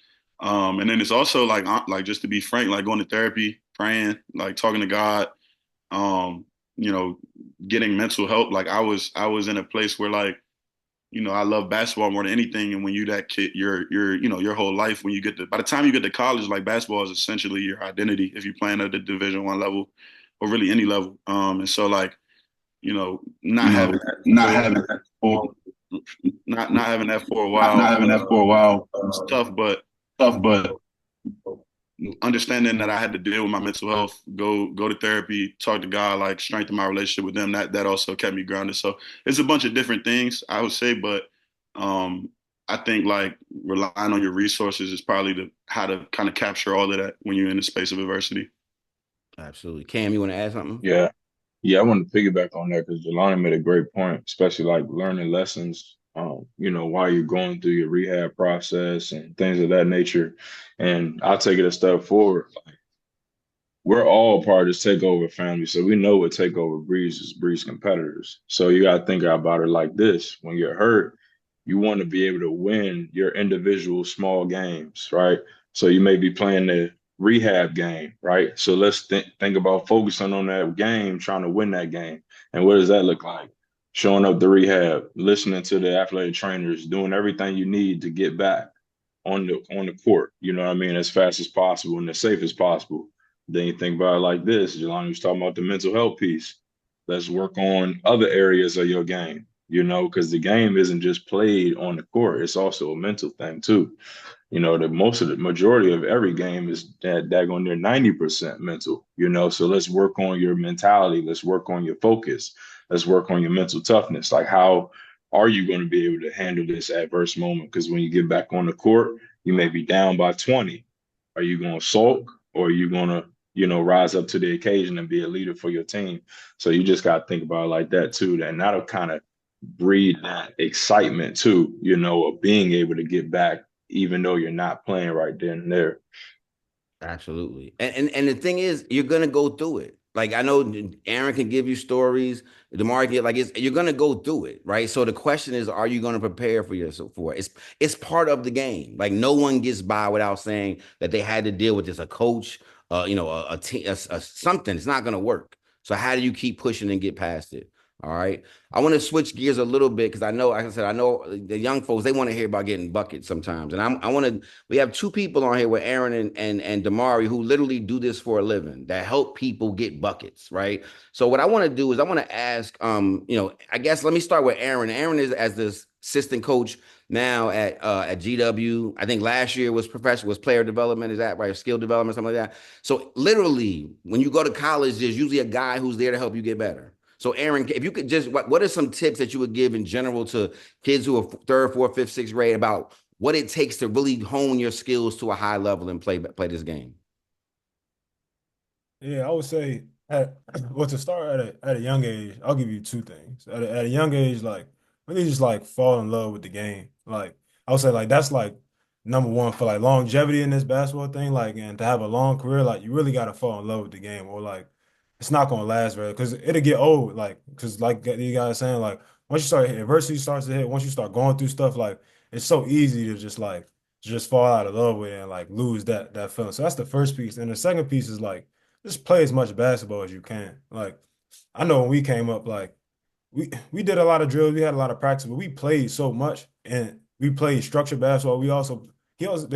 And then it's also like just to be frank, like going to therapy, praying, like talking to God, um, you know, getting mental help. Like I was in a place where like, I love basketball more than anything. And when you that kid, your whole life, when you get to, by the time you get to college, like basketball is essentially your identity if you're playing at the Division I level or really any level. And so like, not having not for, having that for not having that for a not while, having that for a while, it's tough, but tough, but understanding that I had to deal with my mental health, go to therapy, talk to God, like strengthen my relationship with them. That also kept me grounded. So it's a bunch of different things I would say, but I think like relying on your resources is probably how to kind of capture all of that when you're in the space of adversity. Absolutely. Cam, you want to add something? yeah. Yeah, I want to piggyback on that because Jelani made a great point, especially like learning lessons, while you're going through your rehab process and things of that nature. And I'll take it a step forward. Like, we're all part of this takeover family, so we know what takeover breeds competitors. So you got to think about it like this: when you're hurt, you want to be able to win your individual small games, right? So you may be playing the rehab game, right? So let's think about focusing on that game, trying to win that game. And what does that look like? Showing up to rehab, listening to the athletic trainers, doing everything you need to get back on the court, you know what I mean, as fast as possible and as safe as possible. Then you think about it like this: Jelani was talking about the mental health piece. Let's work on other areas of your game, because the game isn't just played on the court. It's also a mental thing too. The majority of every game is that daggone near 90% mental, so let's work on your mentality. Let's work on your focus. Let's work on your mental toughness. Like, how are you going to be able to handle this adverse moment? Because when you get back on the court, you may be down by 20. Are you going to sulk, or are you going to, rise up to the occasion and be a leader for your team? So you just got to think about it like that too. And that'll kind of breed that excitement too, of being able to get back even though you're not playing right then and there. Absolutely. And the thing is, you're gonna go through it. Like I know Aaron can give you stories. Damari can like you're gonna go through it, right? So the question is, are you gonna prepare for yourself for it? It's part of the game. Like no one gets by without saying that they had to deal with this. A coach, a team, something. It's not gonna work. So how do you keep pushing and get past it? All right. I want to switch gears a little bit because I know, like I said, I know the young folks, they want to hear about getting buckets sometimes. And I want to, we have two people on here with Aaron and Damari who literally do this for a living that help people get buckets, right? So what I want to do is I want to ask, I guess let me start with Aaron. Aaron is as the assistant coach now at GW. I think last year was player development. Is that right? Skill development, something like that. So literally, when you go to college, there's usually a guy who's there to help you get better. So, Aaron, if you could just, what are some tips that you would give in general to kids who are third, fourth, fifth, sixth grade about what it takes to really hone your skills to a high level and play this game? Yeah, I would say well, to start at a young age, I'll give you two things. At a young age, like really just like fall in love with the game. Like I would say like that's like number one for like longevity in this basketball thing. Like and to have a long career, like you really gotta fall in love with the game, or like it's not gonna last very because it'll get old. Like because like you guys saying, like once you start hitting, adversity starts to hit, once you start going through stuff, like it's so easy to just like just fall out of love with it and like lose that feeling. So that's the first piece. And the second piece is like just play as much basketball as you can. Like I know when we came up, like we did a lot of drills, we had a lot of practice, but we played so much and we played structured basketball. They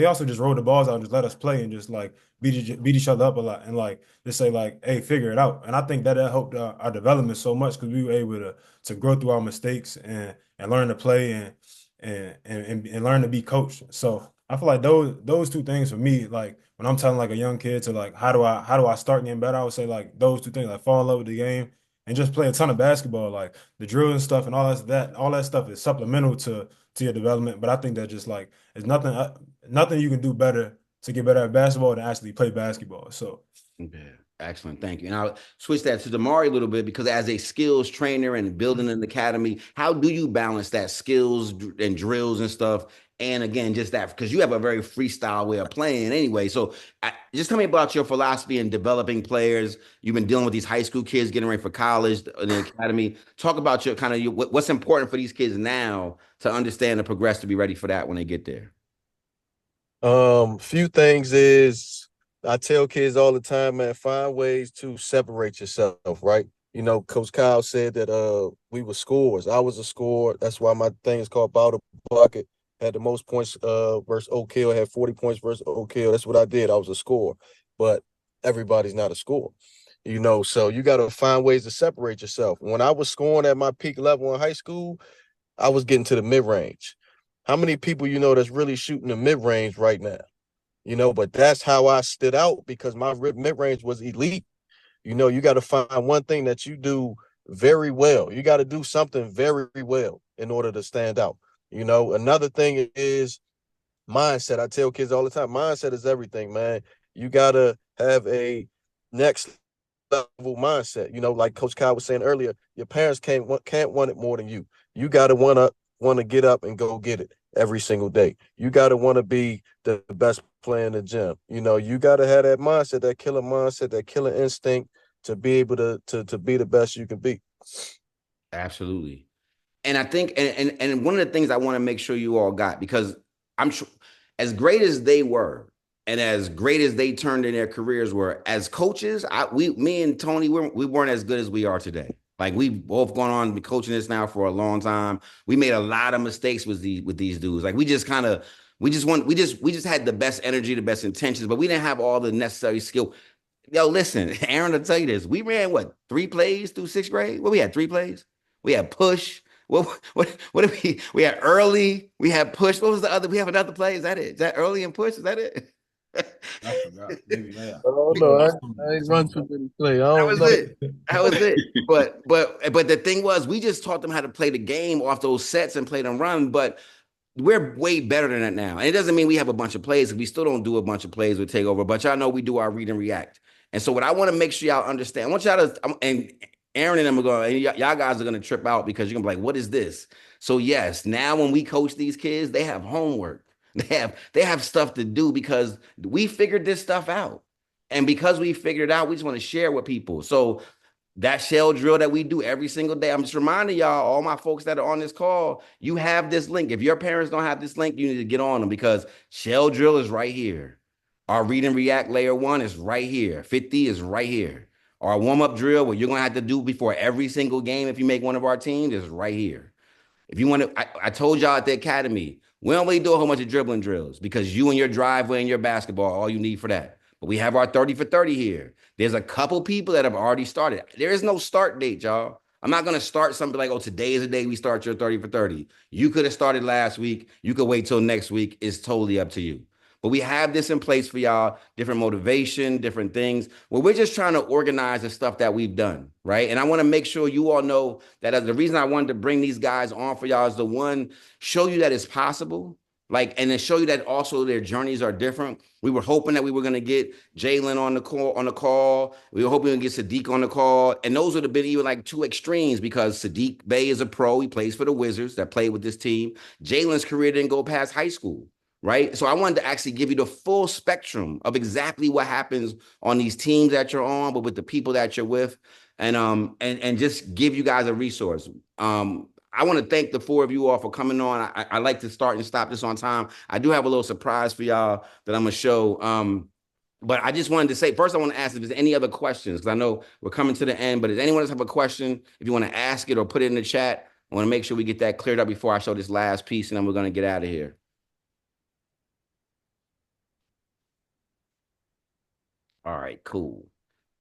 also just rolled the balls out and just let us play and just like beat each other up a lot and like just say like, hey, figure it out. And I think that helped our development so much because we were able to grow through our mistakes and learn to play and learn to be coached. So I feel like those two things for me, like when I'm telling like a young kid to like how do I start getting better, I would say like those two things, like fall in love with the game and just play a ton of basketball, like the drill and stuff and all that stuff is supplemental to your development. But I think that just like there's nothing you can do better to get better at basketball than actually play basketball. So yeah, excellent. Thank you. And I'll switch that to Damari a little bit because as a skills trainer and building an academy, how do you balance that skills and drills and stuff? And again, just that because you have a very freestyle way of playing anyway. So just tell me about your philosophy in developing players. You've been dealing with these high school kids getting ready for college in the academy. Talk about your kind of what's important for these kids now to understand and progress to be ready for that when they get there. Few things is I tell kids all the time, man, find ways to separate yourself, right? You know, Coach Kyle said that we were scorers. I was a scorer. That's why my thing is called Bow the Bucket. Had the most points versus Oak Hill, had 40 points versus Oak Hill. That's what I did. I was a scorer. But everybody's not a scorer. You know, so you got to find ways to separate yourself. When I was scoring at my peak level in high school, I was getting to the mid-range. How many people you know that's really shooting the mid-range right now? You know, but that's how I stood out because my mid-range was elite. You know, you got to find one thing that you do very well. You got to do something very well in order to stand out. You know, another thing is mindset. I tell kids all the time, mindset is everything, man. You got to have a next level mindset. You know, like Coach Kyle was saying earlier, your parents can't want it more than you. You got to want to get up and go get it every single day. You got to want to be the best player in the gym. You know, you got to have that mindset, that killer instinct to be able to be the best you can be. Absolutely. And I think, and one of the things I want to make sure you all got, because I'm sure as great as they were, and as great as they turned in their careers were, as coaches, me and Tony, we weren't as good as we are today. Like we've both gone on to be coaching this now for a long time. We made a lot of mistakes with these dudes. Like we just had the best energy, the best intentions, but we didn't have all the necessary skill. Yo, listen, Aaron, will tell you this. We ran 3 plays through 6th grade? We had 3 plays. We had push. What did we had early, we had push. What was the other? We have another play. Is that it? Is that early and push? Is that it? I forgot. Maybe, yeah. Oh no, I ain't run too many plays. That was it. That was it. But the thing was, we just taught them how to play the game off those sets and play them run. But we're way better than that now. And it doesn't mean we have a bunch of plays. We still don't do a bunch of plays with takeover. But y'all know we do our read and react. And so what I want to make sure y'all understand, I want y'all to, and Aaron and them are going, y'all guys are going to trip out because you're going to be like, what is this? So yes, now when we coach these kids, they have homework. They have stuff to do because we figured this stuff out. And because we figured it out, we just want to share with people. So that shell drill that we do every single day, I'm just reminding y'all, all my folks that are on this call, you have this link. If your parents don't have this link, you need to get on them, because shell drill is right here. Our read and react layer 1 is right here. 50 is right here. Our warm-up drill, what you're going to have to do before every single game if you make one of our teams, is right here. If you want to, I told y'all at the academy, we don't really do a whole bunch of dribbling drills, because you and your driveway and your basketball, all you need for that. But we have our 30 for 30 here. There's a couple people that have already started. There is no start date, y'all. I'm not going to start something like, oh, today is the day we start your 30 for 30. You could have started last week. You could wait till next week. It's totally up to you. But we have this in place for y'all, different motivation, different things. Well, we're just trying to organize the stuff that we've done, right? And I want to make sure you all know that the reason I wanted to bring these guys on for y'all is to, one, show you that it's possible, like, and then show you that also their journeys are different. We were hoping that we were going to get Jalen on the call. We were hoping we were going to get Sadiq on the call. And those would have been even like two extremes, because Sadiq Bey is a pro. He plays for the Wizards that played with this team. Jalen's career didn't go past high school. Right. So I wanted to actually give you the full spectrum of exactly what happens on these teams that you're on, but with the people that you're with, and just give you guys a resource. I want to thank the four of you all for coming on. I like to start and stop this on time. I do have a little surprise for y'all that I'm going to show. But I just wanted to say, first, I want to ask if there's any other questions, because I know we're coming to the end, but does anyone else have a question? If you want to ask it or put it in the chat, I want to make sure we get that cleared up before I show this last piece, and then we're going to get out of here. All right, cool.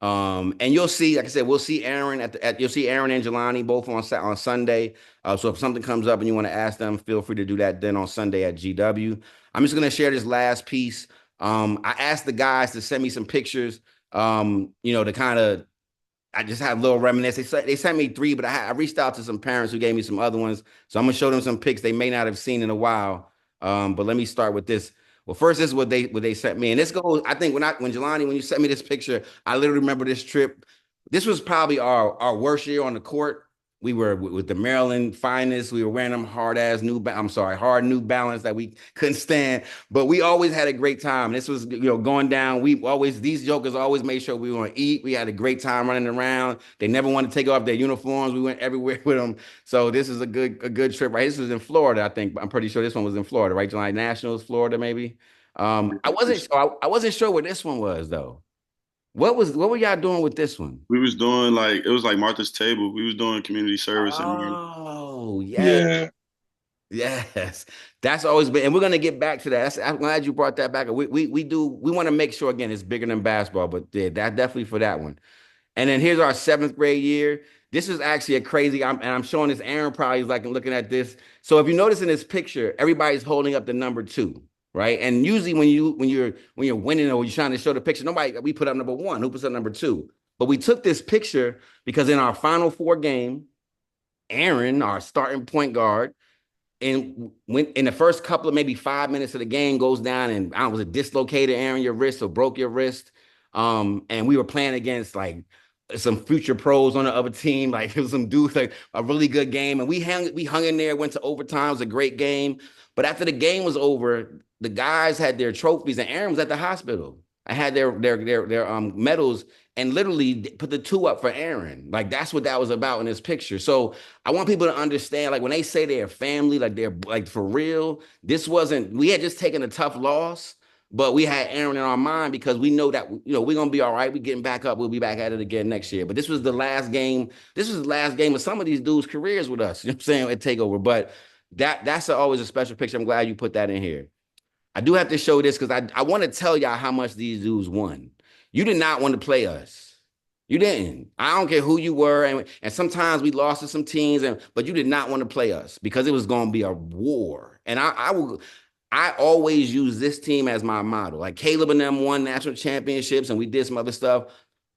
And you'll see, like I said, we'll see Aaron you'll see Aaron and Jelani both on Sunday. So if something comes up and you want to ask them, feel free to do that then on Sunday at GW. I'm just going to share this last piece. I asked the guys to send me some pictures, to kind of, I just had a little reminisce. They sent me 3, but I reached out to some parents who gave me some other ones. So I'm going to show them some pics they may not have seen in a while. But let me start with this. Well, first, this is what they sent me. And this goes, I think when Jelani, when you sent me this picture, I literally remember this trip. This was probably our worst year on the court. We were with the Maryland finest. We were wearing them hard New Balance that we couldn't stand. But we always had a great time. This was, going down. These jokers always made sure we were going to eat. We had a great time running around. They never wanted to take off their uniforms. We went everywhere with them. So this is a good trip, right? This was in Florida, I think. I'm pretty sure this one was in Florida, right? July Nationals, Florida, maybe. I wasn't sure where this one was, though. What were y'all doing with this one? We was doing it was like Martha's Table. We was doing community service. Oh, yeah. Yes. That's always been, and we're going to get back to that. I'm glad you brought that back. We want to make sure, again, it's bigger than basketball, but yeah, that definitely for that one. And then here's our 7th grade year. This is actually a crazy, I'm showing this, Aaron probably is like looking at this. So if you notice in this picture, everybody's holding up the number 2. Right. And usually when you're winning or you're trying to show the picture, we put up number 1. Who puts up number 2? But we took this picture because in our Final Four game, Aaron, our starting point guard, and when in the first couple of maybe 5 minutes of the game goes down, and was it dislocated, Aaron, your wrist, or broke your wrist? And we were playing against like some future pros on the other team. Like it was some dudes, like a really good game. And we hung in there, went to overtime. It was a great game. But after the game was over, the guys had their trophies, and Aaron was at the hospital. I had their medals, and literally put the 2 up for Aaron. Like that's what that was about in this picture. So I want people to understand, like when they say they're family, like they're like for real. We had just taken a tough loss, but we had Aaron in our mind because we know that we're gonna be all right. We're getting back up. We'll be back at it again next year. But this was the last game. This was the last game of some of these dudes' careers with us. You know what I'm saying? At TakeOver, but that's always a special picture. I'm glad you put that in here. I do have to show this because I want to tell y'all how much these dudes won. You did not want to play us. You didn't. I don't care who you were. And sometimes we lost to some teams, but you did not want to play us because it was going to be a war. And I always use this team as my model. Like Caleb and them won national championships and we did some other stuff.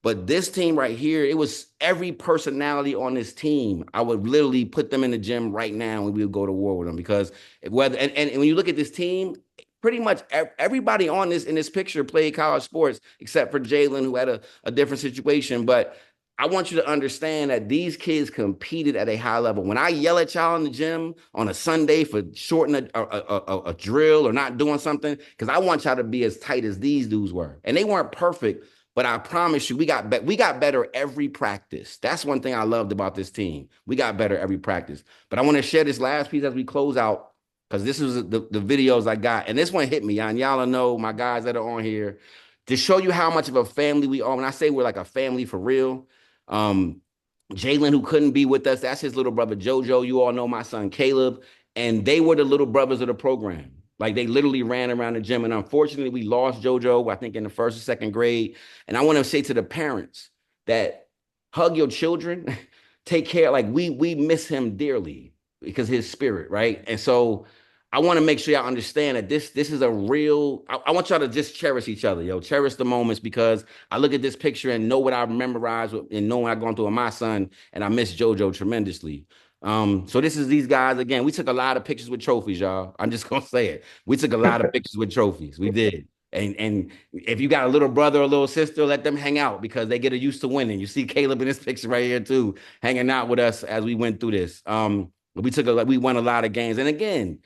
But this team right here, it was every personality on this team. I would literally put them in the gym right now and we would go to war with them because and when you look at this team, pretty much everybody in this picture played college sports except for Jalen, who had a different situation. But I want you to understand that these kids competed at a high level. When I yell at y'all in the gym on a Sunday for shortening a drill or not doing something, because I want y'all to be as tight as these dudes were. And they weren't perfect, But I promise you, we got better every practice. That's one thing I loved about this team. We got better every practice. But I want to share this last piece as we close out, because this is the videos I got. And this one hit me. And y'all know my guys that are on here, to show you how much of a family we are. When I say we're like a family for real, Jalen, who couldn't be with us, that's his little brother, JoJo. You all know my son, Caleb. And they were the little brothers of the program. Like, they literally ran around the gym. And unfortunately, we lost JoJo, I think, in the first or second grade. And I want to say to the parents that hug your children, take care. Like, we miss him dearly because his spirit, right? And so I want to make sure y'all understand that this is a real, I want y'all to just cherish each other, yo. Cherish the moments, because I look at this picture and know what I've memorized and know what I've gone through with my son, and I miss JoJo tremendously. So this is these guys again. We took a lot of pictures with trophies, y'all. I'm just gonna say it. We took a lot of pictures with trophies. We did. And if you got a little brother or a little sister, let them hang out, because they get used to winning. You see Caleb in this picture right here too, hanging out with us as we went through this. We won a lot of games. And again,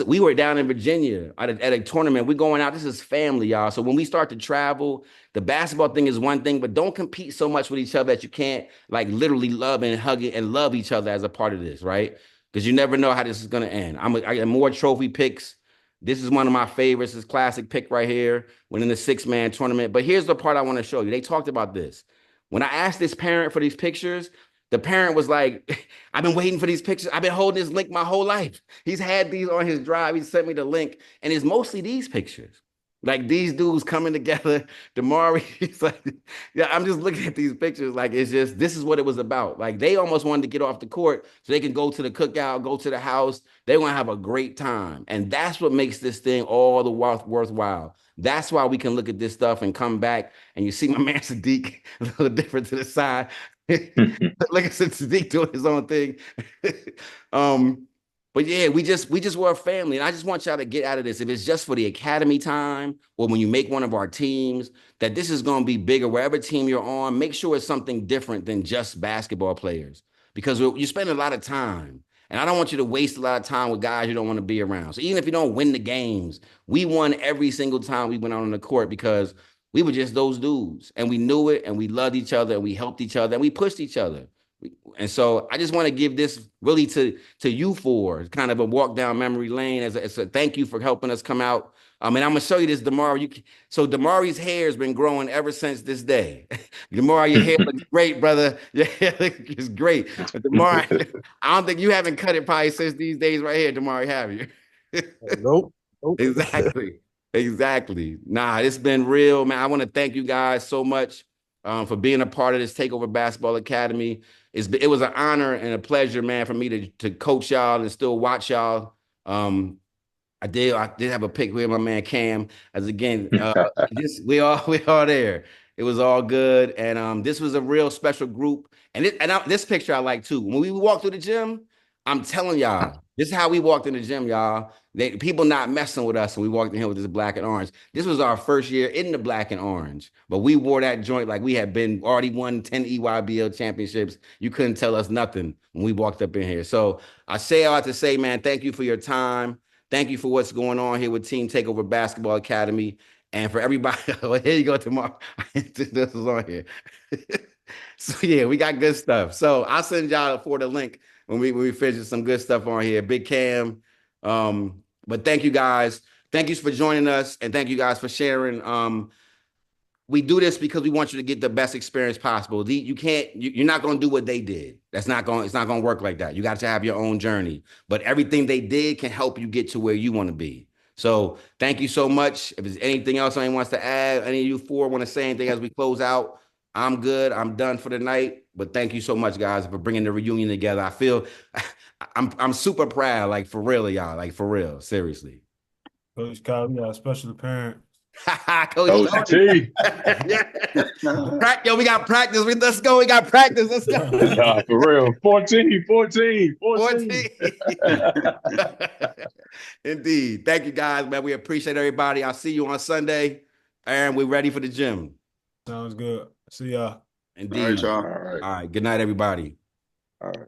we were down in Virginia at a tournament. We're going out. This is family, y'all. So when we start to travel, the basketball thing is one thing, but don't compete so much with each other that you can't, like, literally love and hug it and love each other as a part of this, right? Because you never know how this is going to end. I got more trophy picks. This is one of my favorites. This classic pick right here, winning the 6-man tournament. But here's the part I want to show you. They talked about this. When I asked this parent for these pictures, the parent was like, I've been waiting for these pictures. I've been holding this link my whole life. He's had these on his drive. He sent me the link, and it's mostly these pictures. Like, these dudes coming together. Damari, he's like, yeah, I'm just looking at these pictures. Like, it's just, this is what it was about. Like, they almost wanted to get off the court so they can go to the cookout, go to the house. They want to have a great time. And that's what makes this thing all the worthwhile. That's why we can look at this stuff and come back, and you see my man Sadiq a little different to the side. Like I said, Sadiq doing his own thing. But yeah, we just were a family. And I just want y'all to get out of this. If it's just for the academy time, or when you make one of our teams, that this is going to be bigger. Wherever team you're on, make sure it's something different than just basketball players, because you spend a lot of time. And I don't want you to waste a lot of time with guys you don't want to be around. So even if you don't win the games, we won every single time we went out on the court, because we were just those dudes, and we knew it, and we loved each other, and we helped each other, and we pushed each other. And so I just want to give this really to you four, kind of a walk down memory lane as a thank you for helping us come out. And I'm gonna show you this, Damari. So Damari's hair has been growing ever since this day. Damari, your hair looks great, brother. Your hair looks great. But Damari, I don't think you haven't cut it probably since these days right here, Damari, have you? Nope. Exactly. Nah, it's been real, man. I want to thank you guys so much for being a part of this Takeover Basketball Academy. It was an honor and a pleasure, man, for me to coach y'all and still watch y'all. I did have a pick with my man Cam. As again, we all there. It was all good, and this was a real special group. And this picture I like too. When we walked through the gym, I'm telling y'all, this is how we walked in the gym, y'all. People not messing with us, and we walked in here with this black and orange. This was our first year in the black and orange, but we wore that joint like we had already won 10 EYBL championships. You couldn't tell us nothing when we walked up in here. So I say all to say, man, thank you for your time. Thank you for what's going on here with Team Takeover Basketball Academy. And for everybody, well, here you go, tomorrow. This is on here. So yeah, we got good stuff. So I'll send y'all for the link when we finish some good stuff on here. Big Cam. But thank you guys. Thank you for joining us, and thank you guys for sharing. We do this because we want you to get the best experience possible. You're not going to do what they did. It's not going to work like that. You got to have your own journey, but everything they did can help you get to where you want to be. So thank you so much. If there's anything else anyone wants to add, any of you four want to say anything as we close out, I'm good. I'm done for the night. But thank you so much, guys, for bringing the reunion together. I feel I'm super proud, like, for real, y'all, like, for real, seriously. Coach Kyle, we got a special parent. Coach T. Yo, we got practice. Let's go. We got practice. Let's go. Nah, for real. 14. Indeed. Thank you, guys, man. We appreciate everybody. I'll see you on Sunday, and we're ready for the gym. Sounds good. See y'all. Indeed. All right, y'all. All right. All right. Good night, everybody. All right.